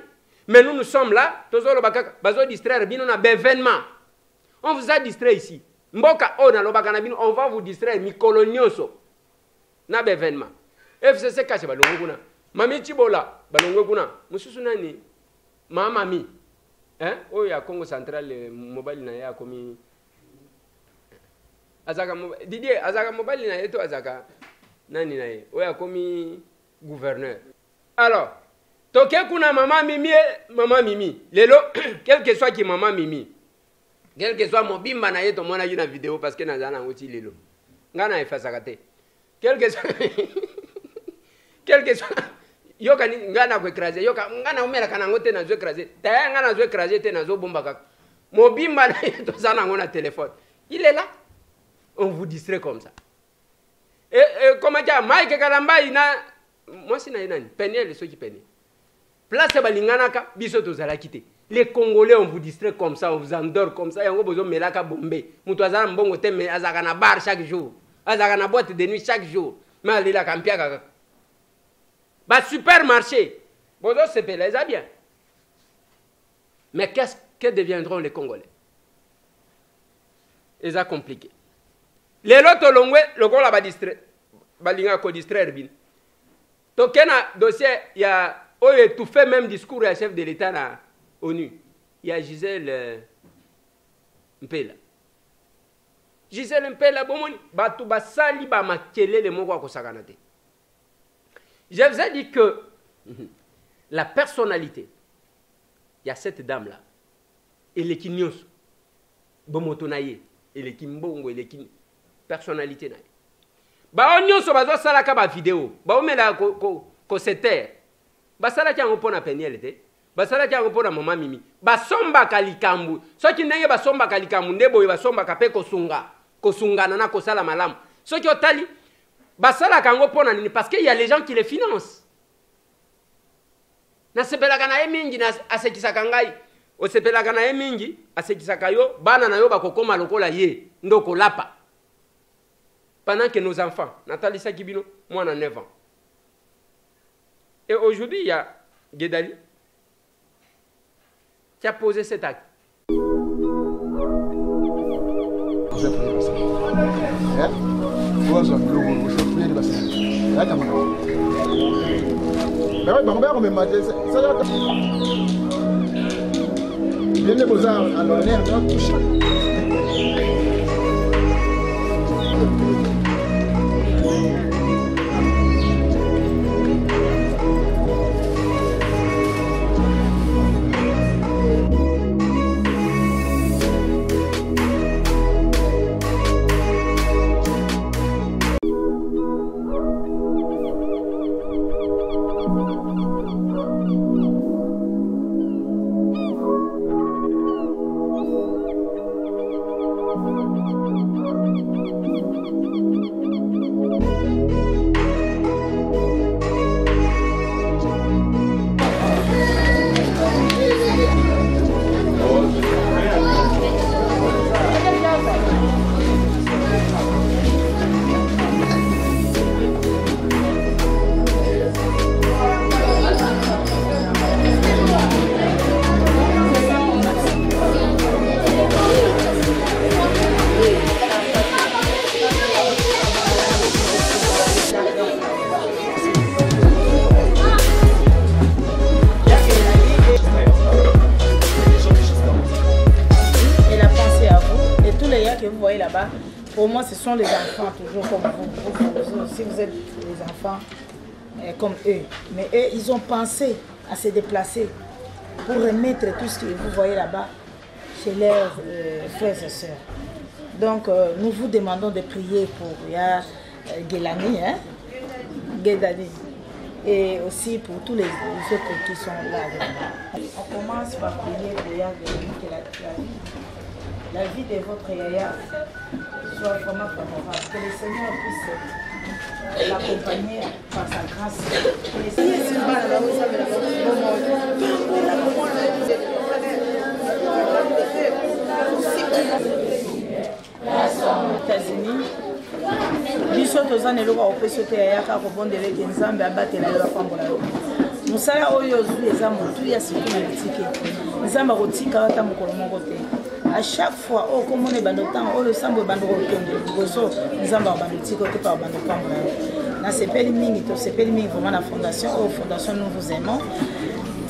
Mais nous sommes là, tozolo bakaka bazo distraire bino na bévénement. On vous a distrait ici. Mboka ona lobaka na bino, on va vous distraire mikolonio so na bévénement. FCC kache balongo kuna. Mami Chibola balongo kuna. Mususu nani? Mami. Hein? Oh ya Congo Central mobile na ya komi azaka Didier azaka mobile na yeto azaka nani na ye oya komi gouverneur. Alors toke kuna mama mimi lelo quel que soit qui mama mimi quel que soit mobimba na yeto mona yuna vidéo parce que nazana ngoti lelo ngana efasaka te quel que soit yoka ni ngana ko écraser yoka ngana umela kana ngote na zo écraser ta ngana zo écraser te na zo bomba kaka mobimba na yeto sana ngona téléphone il est là. On vous distrait comme ça. Et comment dire, Mike Kalamba, moi c'est Naïnani, Peniel, ceux qui peignent. Place Balinganaka, Bisoto Zalakite. Les Congolais, on vous distrait comme ça, on vous endort comme ça, et on vous besoin de Melaka Bombé. Moutouazan Bongo Teme, Azagana bar chaque jour, Azagana boîte de nuit chaque jour. Mais allez la Campia. Bah, supermarché. Bon, c'est pelé, ça bien. Mais que deviendront les Congolais? Et ça compliqué. Les autres longwe le gars là distrait balinga ko distraire bin to kena dossier ya oye tout fait même discours à chef de l'état na ONU il y a Gisèle Mpela bomoni batu basali ba makelele moko ko sakana te. Je vous ai dit que la personnalité il y a cette dame là elle est kinyoso bomoto naye elle est kimbongo elle est personnalité na ba onyo so bazo sala ka ba vidéo ba omela ko seter ba sala ki ngo pona Peniel te ba sala ki ngo pona mama mimi ba somba kalikambu so ki ndenge ba somba kalikambu ndebo ba somba ka pe ko sungana na ko sala malamu so ki otali ba sala ka ngo pona nini parce que il y a les gens qui les financent na sepelaka na emingi na asekisaka ngai o sepelaka na emingi asekisaka yo bana na yo ba kokoma lokola ye ndoko lapa. Pendant que nos enfants, Nathalie Sakibino, moi on a 9 ans. Et aujourd'hui, il y a Guédali qui a posé cet acte. pour moi, ce sont les enfants, toujours comme vous aussi, vous êtes les enfants comme eux. Mais eux, ils ont pensé à se déplacer pour remettre tout ce que vous voyez là-bas chez leurs frères et sœurs. Donc, nous vous demandons de prier pour Guélani, hein? Guédani, et aussi pour tous les autres qui sont là. On commence par prier pour Guélani, que la vie de votre Yaya soit vraiment favorable, que le Seigneur puisse l'accompagner par sa grâce. États-Unis, biso tozana eloko opesa te yaka kobondela ete nzambe abatela yo bafambola yo mosala oyo ozwi eza motu ya siku na litike nzambe akotika ata mokolo moko te à chaque fois okomona ebanda ntango oyo losambo ebanda kokende liboso nzambe akobanda litike te pa obanda kopambola yo nasepeli mingi tosepeli mingi vraiment na fondation oyo fondation nous vous aimons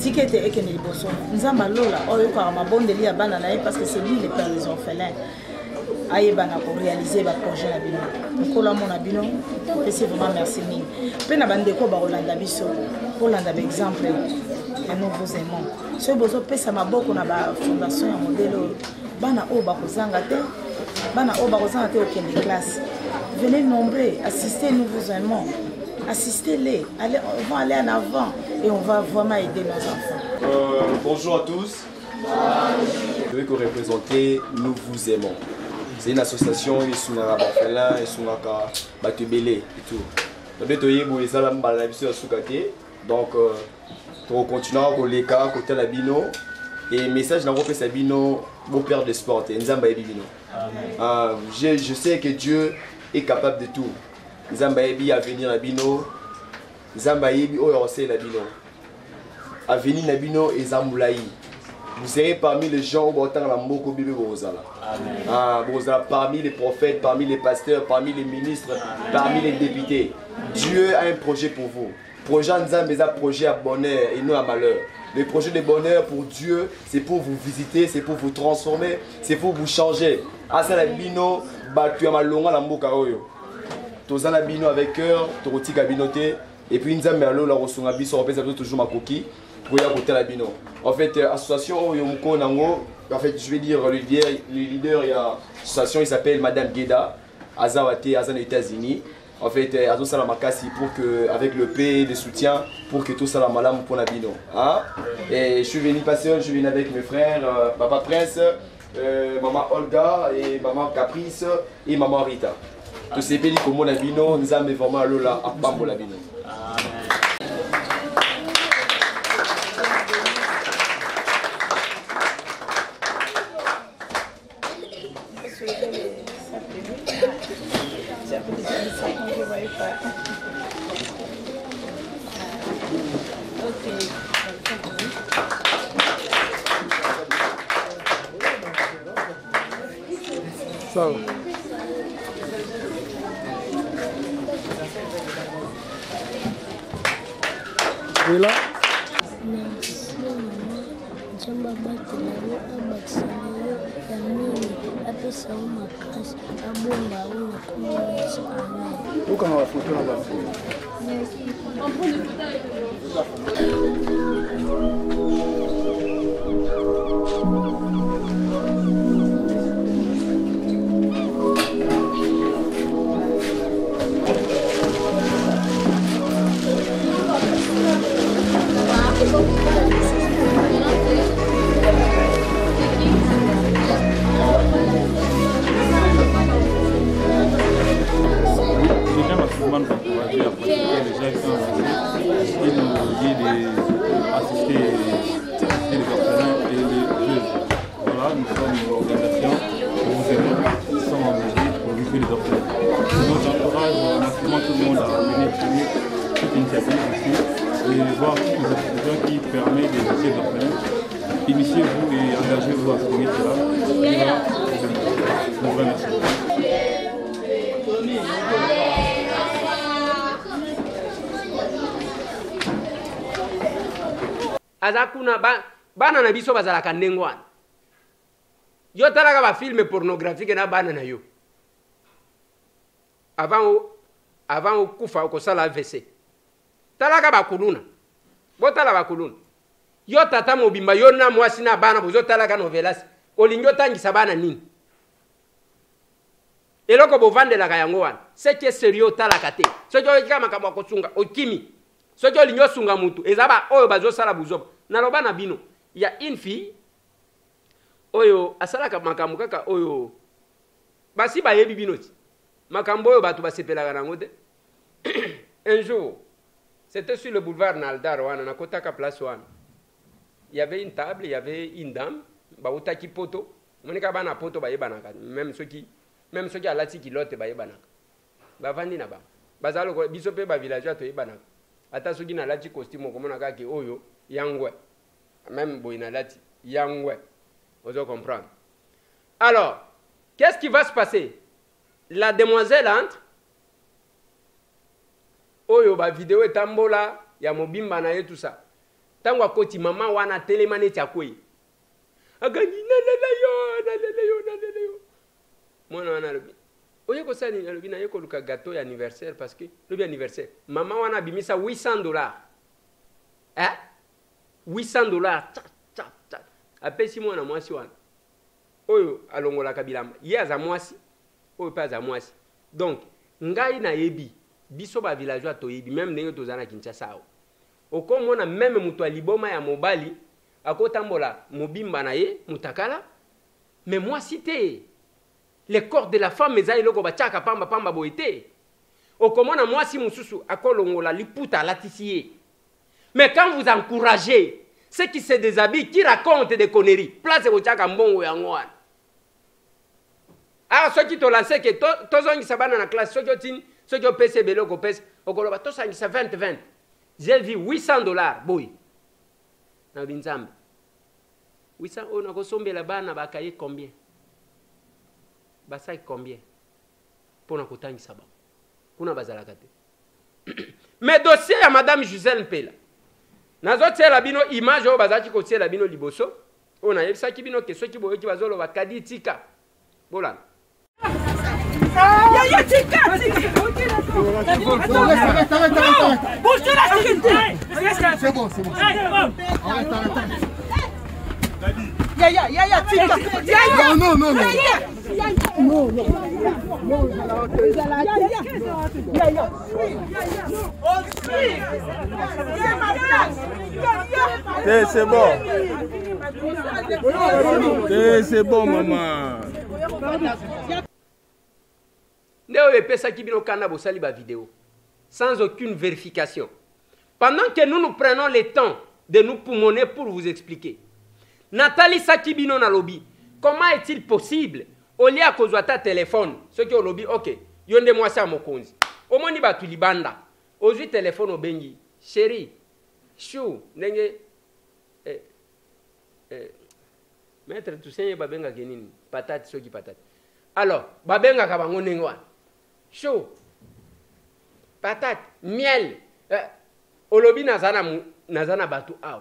tike ete ekende liboso nzambe alola oyo okaka mabondeli ya bana na ye parce que c'est lui le père des orphelins ayebana pour réaliser ba projet na bino mokolo mona bino c'est vraiment merci mingi pe na bandeko ba Rolanda biso Rolanda ba exemple et nous vous aimons ce bozo pesa maboko na ba fondation ya modèle bana o ba kozanga te bana o ba kozanga te au kende classe venez nombreux assister nous vous aimons assistez-les allez on va aller en avant et on va vraiment aider nos enfants. Bonjour à tous. Je vais représenter Nous vous aimons. C'est une association qui est orphelin et batubélé et tout. Donc, on continue à l'écart côté la bino et message n'a pas fait bino beau père de sport et nzamba bino. Je sais que Dieu est capable de tout. Nzamba ebi à venir la bino, nzamba ebi oyose la bino. À venir la bino et zamboulaï. Vous serez parmi les gens où la moko bébé bozala. Parmi les prophètes, parmi les pasteurs, parmi les ministres, parmi les députés. Dieu a un projet pour vous. Projet Nzambe est un projet à bonheur et non à malheur. Le projet de bonheur pour Dieu, c'est pour vous visiter, c'est pour vous transformer, c'est pour vous changer. Asa la bino, tu as malonga la mboka oyo. Toza la bino avec cœur, totika binoté et puis Nzambe alo la rosunga biso repesa toujours ma coquille. En fait, association en fait, je vais dire le leader, il y a association, il s'appelle Madame Gueda, Azawate, Azan aux États-Unis. En fait, Azo Salamakasi pour que, avec le paix, le soutien, pour que tout ça la malam pour la bino. Hein? Et je suis venu passer, je viens avec mes frères, Papa Prince, Maman Olga et Maman Caprice et Maman Rita. Tous ces pays comme la bino, nous avons vraiment là à Bambo la bino. So. Wila? Jamba bati lalo abakisanayo yamini apesa umakasi abunga una kumwesa amen. Uka na wafuto na basi. Initiez-vous et engagez-vous à ce métier-là. Je vous remercie. Azakuna bana na biso bazalaka ndengwana yo talaka ba film pornographique na bana na yo avant okufa okosala AVC talaka bakuluna botala bakuluna yo tata mobimba yo na mwasi na bana bozotalaka novelas olingi otangisa bana nini eloko bovandelaka yango wana seki sérieux otalaka te soki oyika makambo akosunga okimi soki olingi osunga mutu ezaba oyo bazosala buzoba naloba na bino ya une fille oyo asalaka makambo kaka oyo basi bayebi bino ti makambo oyo bato basepelaka nango te un jour c'était sur le boulevard Naldar wana nakotaka place wana il y avait une table il y avait une dame bautaki poto monika bana poto bayebanaka même soki alati kilote bayebanaka bavandi na ba bazalo biso pe ba villageois toyebanaka ata soki na lati costume okomona kaka oyo yangwe même boina lati yangwe vous comprendre. Alors, qu'est-ce qui va se passer? La demoiselle entre. Oyo ba vidéo etambola ya mobimba na ye tout ça. Tango akoti mama wana telemane tiakwe. Agani nalele yo. Mwana wana lobi. Oye ko sani lobi na yeko luka gâteau ya anniversaire parce que lobi anniversaire. Mama wana bimisa $800. Hein? $800. Apesi mwana mwasi wana oyo alongolaka bilamba ye aza mwasi oyo mpe aza mwasi donc ngai nayebi biso ba villageois toyebi même ndenge toza na Kinshasa awa okomona meme mutu aliboma ya mobali akotambola mobimba na ye mutakala mais mwasi te le corps de la femme eza eloko batiaka pamba boye te okomona mwasi mosusu akolongola liputa alatisi ye mais quand vous encouragez ceux qui se déshabillent, qui racontent des conneries, place au tchaka mbongo yango wana. Ah, ceux qui te lancent que tous ont sabana na classe, ceux qui ont payé bello ko pèse, okoloba tous ont 20. J'ai vu $800 boy. Na binzambe. 800 on a kosombe la bana ba kaye combien? Basai combien? Pour na kotangisa ba. Kuna bazalaka te. Mais dossier à madame Gisèle Mpela. Nazotiela bino image oyo bazaki kotiela bino liboso oyo nayebisaki bino ke soki boyoki bazoloba kadi tika bolana C'est bon. Yaya, tika. C'est bon. C'est bon, maman. Neo epesaki bino kanda bosali ba vidéo sans aucune vérification. Pendant que nous prenons le temps de nous poumonner pour vous expliquer. Nathalie Sakibino na lobby. Comment est-il possible au lieu kozwa ta téléphone ce qui au lobby OK yonde moi ça mokonzi omoni batu libanda ozwi téléphone obengi chérie chou ndenge maître Toussaint babenga kenini patate soki patate alors babenga ka bango ndenge wana chou patate miel olobi nazana batu aw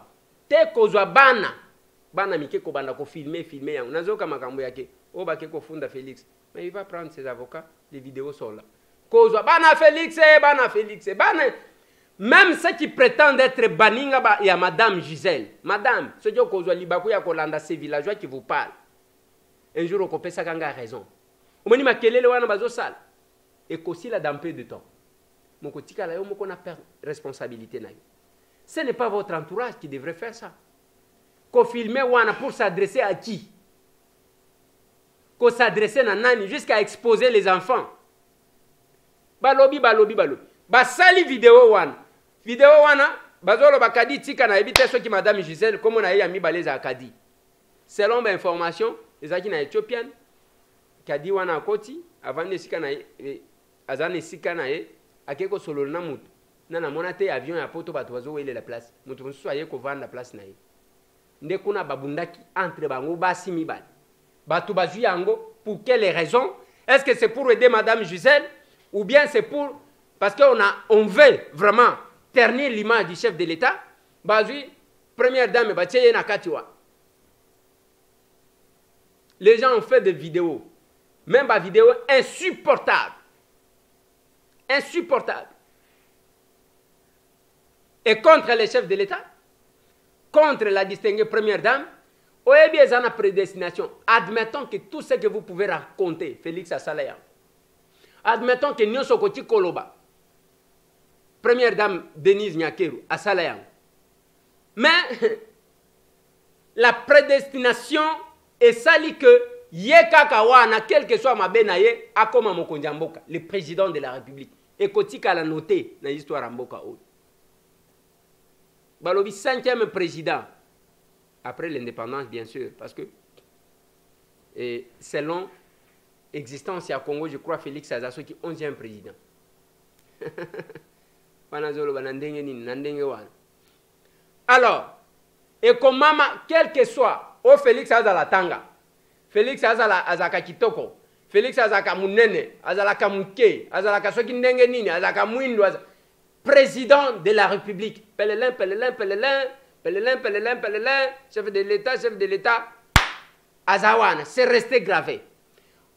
te kozwa bana mike ko banda ko filmer yango nazoka makambo yake o bake ko funda Félix mais il va prendre ses avocats les vidéos sont là kozwa bana Félix même ceux qui prétendent être baninga il y a madame Gisèle madame ce qui kozwa libaku ya kolanda ces villageois qui vous parlent un jour ko pesa kanga raison omoni makelele wana bazo sala et kosi la dans peu de temps moko tika la yo moko na perdre responsabilité na yo ce n'est pas votre entourage qui devrait faire ça. Qu'on filme wana pour s'adresser à qui? Qu'on s'adresser à nani jusqu'à exposer les enfants. Balobi. Basali vidéo wana. Bazolo bakadi tika na ebite soki madame Gisèle comme on a yami baleza akadi. Selon ma information, les aki na Éthiopienne kadi wana koti avant de sika na azane sika na e akeko solo na mutu. Nana monate avion ya poto bato bazo wele la place. Mutu musu aye ko vendre la place na ye. Nde kuna babundaki entre bango basi mibali. Batu bazu yango pour quelles raisons? Est-ce que c'est pour aider madame Gisèle ou bien c'est pour parce qu'on veut vraiment ternir l'image du chef de l'État? Bazu première dame batie na katiwa. Les gens ont fait des vidéos, même des vidéos insupportables. insupportable. Et contre les chefs de l'État, contre la distinguée première dame, oyebi ezana prédestination. Admettons que tout ce que vous pouvez raconter, Félix Assalaya, admettons que Nyonso Koti Koloba, première dame Denise Nyakeru, Assalaya. Mais la prédestination est sali que Yekakawana, quel que soit ma benaye, Akoma Mokonzi Mboka, le président de la République. Et Kotika l'a noté dans l'histoire Mboka. Balobi 5e président, après l'indépendance bien sûr, parce que selon l'existence à Congo, je crois Félix Azaso qui est 11e président. Alors, et comme maman, quel que soit, au Félix Azala Tanga, Félix Azala Azaka Kitoko, Félix Azaka Munene, Azalaka Muke, Azalaka Soki Ndengenini, Azaka Mouindo, président de la République, Pelelin, Pelelin, Pelelin, Pelelin, Pelelin, Pelelin, chef de l'État, Azawana, c'est resté gravé.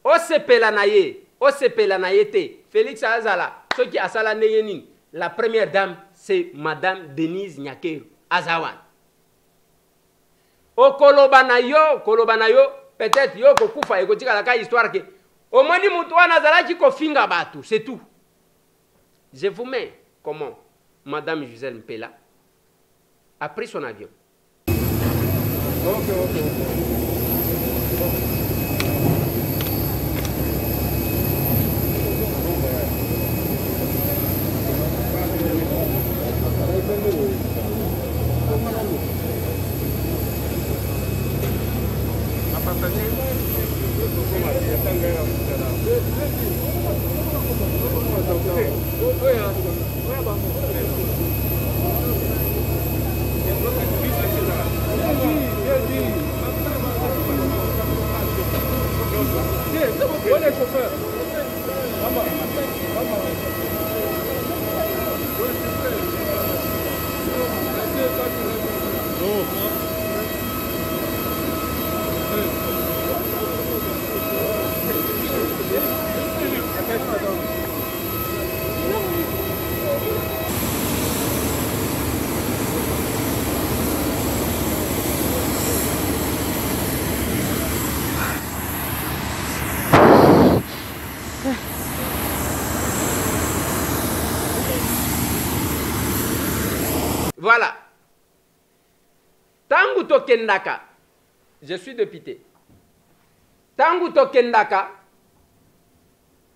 Osepelanaye, Osepelanayete, Félix Azala, Soki Asala Neyenin, la première dame, c'est Madame Denise Nyakeru, Azawana. O Kolobanayo, peut-être yo kokufa ekotika la ka histoire que au moins ni mutu wana zalaki ko finga batu, c'est tout. Je vous mets comment Madame Gisèle Mpela a pris son avion. Voilà. Tangu tokendaka, je suis député. Tangu tokendaka,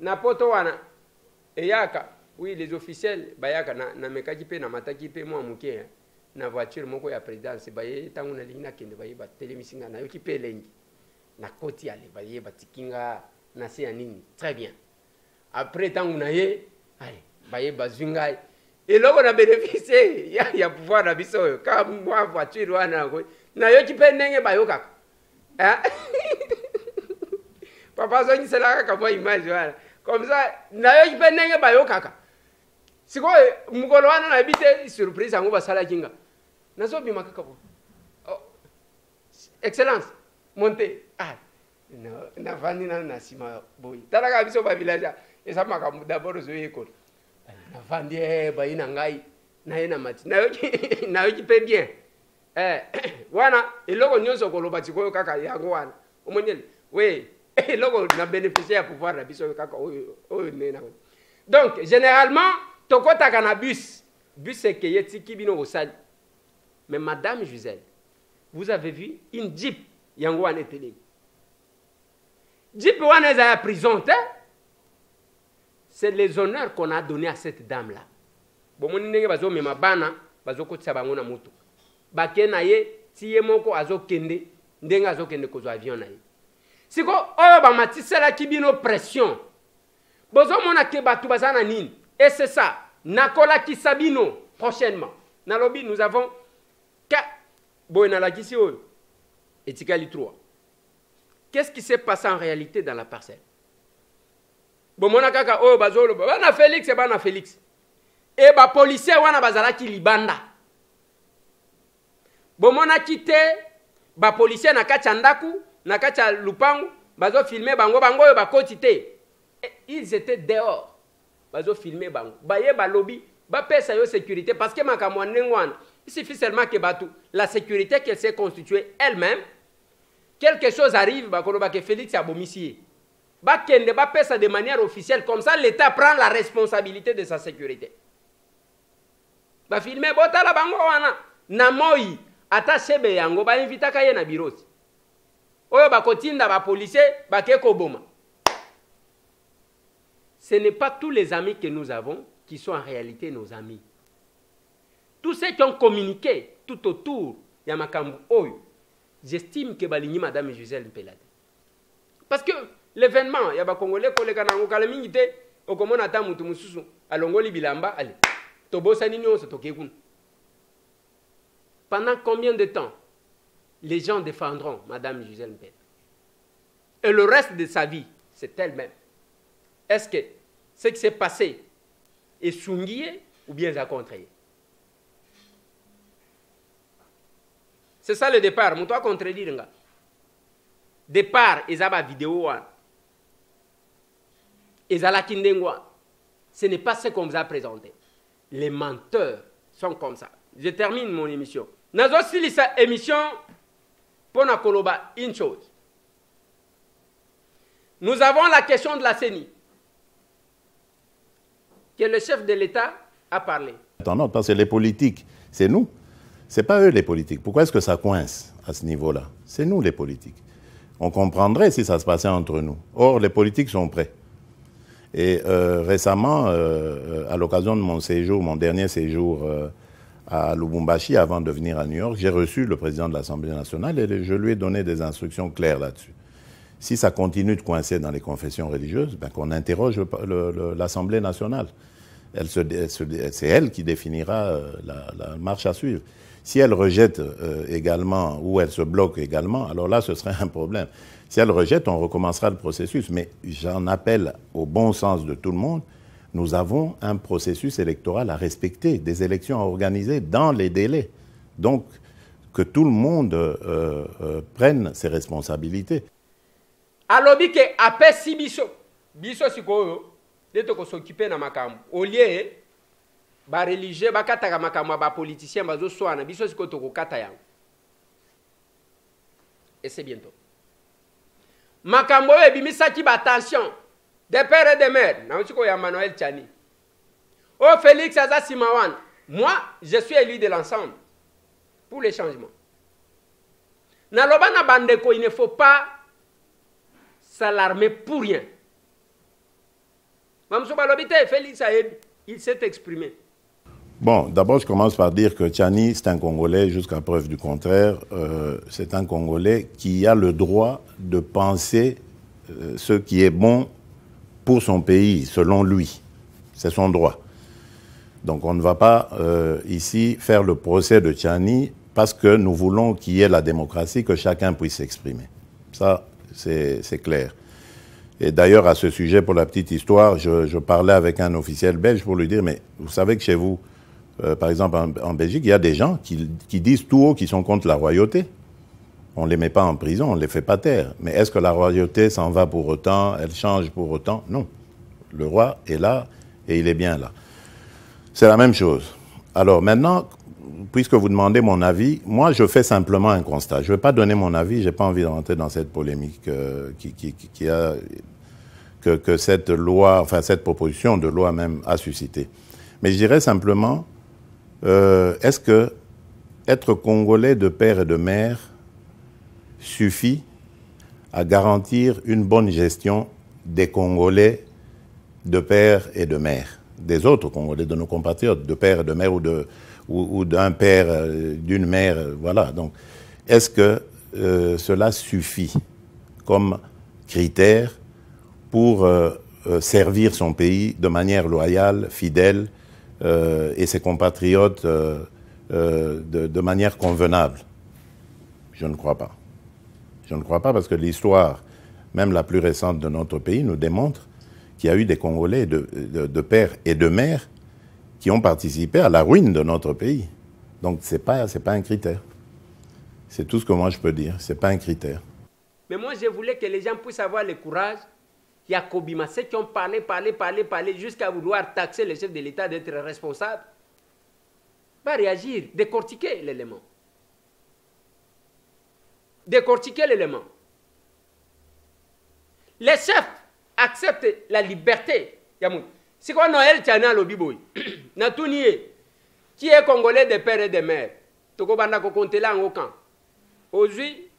na poto wana, eyaka, oui, les officiels, bayaka, na mekaki pe, na mataki pe, moi mouke, na voiture, moko ya présidence, baye, tangu na lingina kende, baye, ba telemisinga, na yoki pe lengi, na koti ale, baye, batikinga, na se ya nini, très bien. Après, tangu na ye, allez, baye, bazunga, et là, on a bénéficié, il y a pouvoir d'habiter. Quand moi, voiture, na yo qui peine n'engue bayo kaka. Hein? Papa Zoni c'est là comme image voilà. Comme ça, na yo qui peine n'engue bayo kaka. Si quoi, mugolo wana na habité surprise ango basala kinga. Na zo bima kaka bo. Oh. Excellence, montez. Ah. Na vandi na sima boy. Talaka biso ba village. Et ça m'a d'abord zo école. Na vandi bayi na ngai na ye na mati na yo ki pe bien wana eloko nyonso koloba tikoyo kaka yango wana omonyeli we eloko na bénéficier ya pouvoir na biso kaka oyo nena. Donc généralement tokotaka na bus c'est que yetiki bino osali. Mais Madame Gisèle, vous avez vu une jeep yango wana eteli jeep wana eza ya prison te. C'est les honneurs qu'on a donnés à cette dame-là. Bon, mon nègre bazo mema bana bazo kotisa bango na moto. Bake na ye tiye moko azo kende ndenga azo kende kozo avion na ye. Siko oyo ba matisela kibino pression. Bozo mona ke batu bazana nini. Et c'est ça. Nakola kisabino prochainement. Na lobby nous avons bon na la kisi oyo. Etikali 3. Qu'est-ce qui s'est passé en réalité dans la parcelle? Bon, mon kaka oh bazolo bana Félix et bana Félix et ba policier wana bazala ki libanda bon mon akité ba policier na kacha ndaku na kacha lupangu bazo filmer bango yo ba kotité ils étaient dehors bazo filmer bango baye balobi bapesa yo sécurité parce que makamwa nengwana il suffit seulement que la sécurité qu'elle s'est constituée elle-même quelque chose arrive bakoloba que Félix a bomisié bakende bapesa de manière officielle comme ça l'État prend la responsabilité de sa sécurité ba filmer botala bango wana na moi ata sebe yango ba invitaka ye na birosi oyo bakotinda ba policier bakeko boma. Ce n'est pas tous les amis que nous avons qui sont en réalité nos amis. Tous ceux qui ont communiqué tout autour ya makambu oyo, j'estime que balingi madame Gisèle Mpelade. Parce que l'événement ya ba congolais koleka nango kala mingi te okomona ta mutu mususu alongoli bilamba allez. Tobosa nini on se tokekun. Pendant combien de temps les gens défendront madame Gisèle Mpelade? Et le reste de sa vie, c'est elle-même. Est-ce que ce qui s'est passé est sungié ou bien est contrarié? C'est ça le départ. Je dois contredire. Départ, ils ont la vidéo. Ils ont la kindengwa. Ce n'est pas ce qu'on vous a présenté. Les menteurs sont comme ça. Je termine mon émission. Nous avons aussi cette émission pour nous koloba une chose. Nous avons la question de la CENI. Que le chef de l'État a parlé. Non, parce que les politiques, c'est nous. Ce n'est pas eux les politiques. Pourquoi est-ce que ça coince à ce niveau-là? C'est nous les politiques. On comprendrait si ça se passait entre nous. Or, les politiques sont prêts. Et récemment, à l'occasion de mon séjour, mon dernier séjour à Lubumbashi, avant de venir à New York, j'ai reçu le président de l'Assemblée nationale et je lui ai donné des instructions claires là-dessus. Si ça continue de coincer dans les confessions religieuses, ben qu'on interroge l'Assemblée nationale. C'est elle qui définira la marche à suivre. Si elle rejette également ou elle se bloque également, alors là, ce serait un problème. Si elle rejette, on recommencera le processus. Mais j'en appelle au bon sens de tout le monde. Nous avons un processus électoral à respecter, des élections à organiser dans les délais. Donc, que tout le monde prenne ses responsabilités. Alobi ke apesi biso sikoyo deto ko s'occuper na makambo au lieu ba religieux bakataka makambo ba politicien bazo swana biso sikoyo to ko kata yango. Et c'est bientôt. Makambo e bimisaki ba attention des pères et des mères na utiko ya Manuel Tchani. Oh Félix Azasimawan, moi je suis élu de l'ensemble pour les changements. Na loba na bandeko, il ne faut pas s'alarmer pour rien. Félix il s'est exprimé. Bon, d'abord, je commence par dire que Tchani, c'est un Congolais, jusqu'à preuve du contraire. C'est un Congolais qui a le droit de penser ce qui est bon pour son pays, selon lui. C'est son droit. Donc, on ne va pas ici faire le procès de Tchani parce que nous voulons qu'il y ait la démocratie, que chacun puisse s'exprimer. Ça, c'est clair. Et d'ailleurs, à ce sujet, pour la petite histoire, je parlais avec un officiel belge pour lui dire, mais vous savez que chez vous, par exemple en Belgique, il y a des gens qui disent tout haut qu'ils sont contre la royauté. On ne les met pas en prison, on ne les fait pas taire. Mais est-ce que la royauté s'en va pour autant, elle change pour autant? Non. Le roi est là et il est bien là. C'est la même chose. Alors maintenant, puisque vous demandez mon avis, moi je fais simplement un constat. Je ne vais pas donner mon avis, je n'ai pas envie de rentrer dans cette polémique que cette loi, enfin cette proposition de loi même a suscité. Mais je dirais simplement, est-ce que être Congolais de père et de mère suffit à garantir une bonne gestion des Congolais de père et de mère, des autres Congolais, de nos compatriotes, de père et de mère ou d'un père, d'une mère, voilà. Donc, est-ce que cela suffit comme critère pour servir son pays de manière loyale, fidèle, et ses compatriotes de manière convenable? Je ne crois pas. Je ne crois pas parce que l'histoire, même la plus récente de notre pays, nous démontre qu'il y a eu des Congolais de père et de mère qui ont participé à la ruine de notre pays. Donc, ce n'est pas un critère. C'est tout ce que moi je peux dire. Ce n'est pas un critère. Mais moi, je voulais que les gens puissent avoir le courage Il y a Kobima, ceux qui ont parlé, jusqu'à vouloir taxer le chef de l'État d'être responsable. Pas réagir, décortiquer l'élément. Décortiquer l'élément. Les chefs acceptent la liberté. C'est quoi Noël Tchana Lobiboy? Natounie, qui est congolais de père et de mère. Toko banda ko compter là en camp. Aujourd'hui,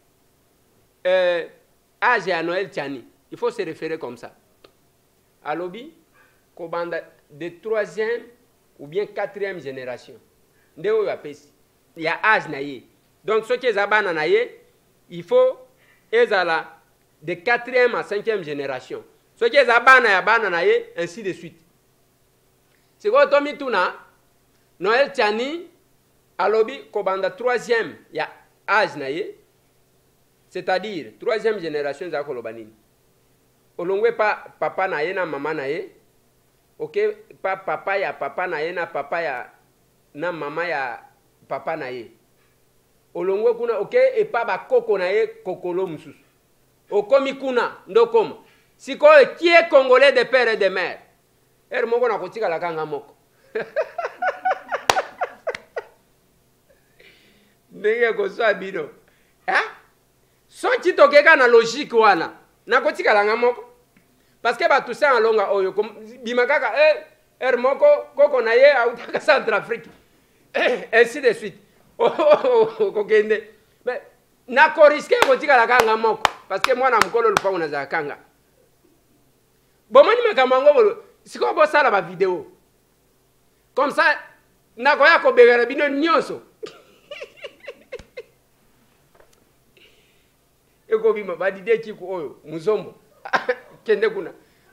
âge à Noël Tchani. Il faut se référer comme ça. À Lobi, Kobanda de 3e ou bien 4e génération. Il y a âge naïe. Donc, ceux qui sont naïe, il faut être de 4e à 5e génération. Ceux qui sont naïe, ainsi de suite. C'est quoi Tomi Tuna, Noël Tchani, à Lobi, Kobanda 3e, il y a âge naïe. C'est-à-dire, 3e génération de Kolobanine. Olongwe pa papa na ye na mama na ye. Ok, pa papa ya papa na ye na papa ya na mama ya papa na ye. Olongwe kuna ok et pa ba koko na ye kokolo mususu. Okomi kuna ndokoma. Siko qui est congolais de père et de mère. Er moko na kotika la kanga moko. Ndenge ko so abino. Hein? So chitokeka na logique wana. Nakotika langa moko parce que ba tout ça en longa oyo bimakaka er moko koko na ye autaka Centrafrique ainsi de suite kokende mais nako risquer kotika la kanga moko parce que moi na mkolo lupango na za kanga bomani makamango bolo siko bo sala ba vidéo comme ça nako ya ko begera bino nyonso eko bima badide chiku oyo muzombo kende kuna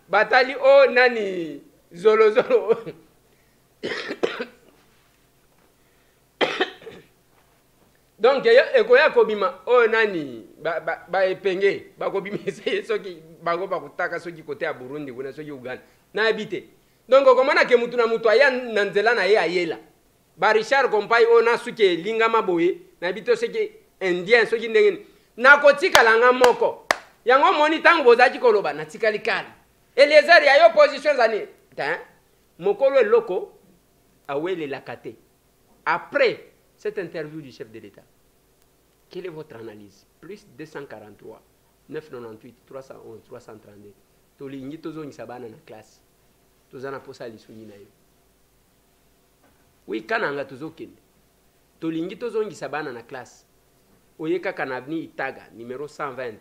batali o nani zolo donc eko ya ko bima o nani ba epenge ba ko bima soki bango ba kutaka soki kote ya Burundi kuna soki Uganda na habite donc komona ke mutu na mutu aya na nzela na ye ayela ba Richard Kompai o na suke lingama boye na habite soki indien soki ndengeni nakotika langa moko yango moni tango bozaki koloba natikali kala Eliezer ya yo position zani mokolo loko awele la kate après cette interview du chef de l'État. Quelle est votre analyse? Plus 243 998 311 332 tolingi tozongi sabana na classe tozana posa lisuni na yo oui kananga tozokende tolingi tozongi sabana na classe oyeka kanavni Itaga numéro 120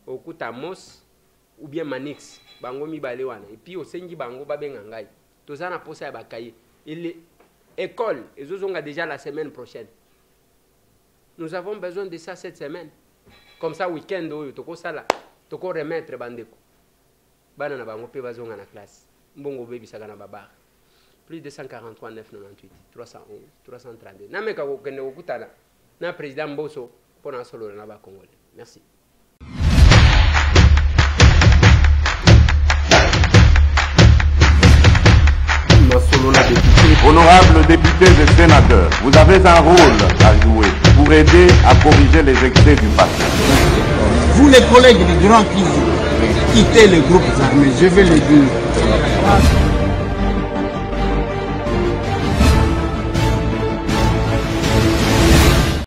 okuta Mos ou bien Manix bango mibale wana et puis osengi bango babenga ngai tozana posa ya bakaye et l'école ezozonga déjà la semaine prochaine. Nous avons besoin de ça cette semaine comme ça week-end oyo toko sala toko remettre bandeko bana na bango pe bazonga na classe mbongo bebisaka na babar plus de 143 998 311 332 nameka kokende kokutana na président Mboso pour un solo na ba Congolais. Merci. Honorables députés et sénateurs, vous avez un rôle à jouer pour aider à corriger les excès du passé. Vous les collègues du Grand Kivu, quittez les groupes armés, je vais le dire.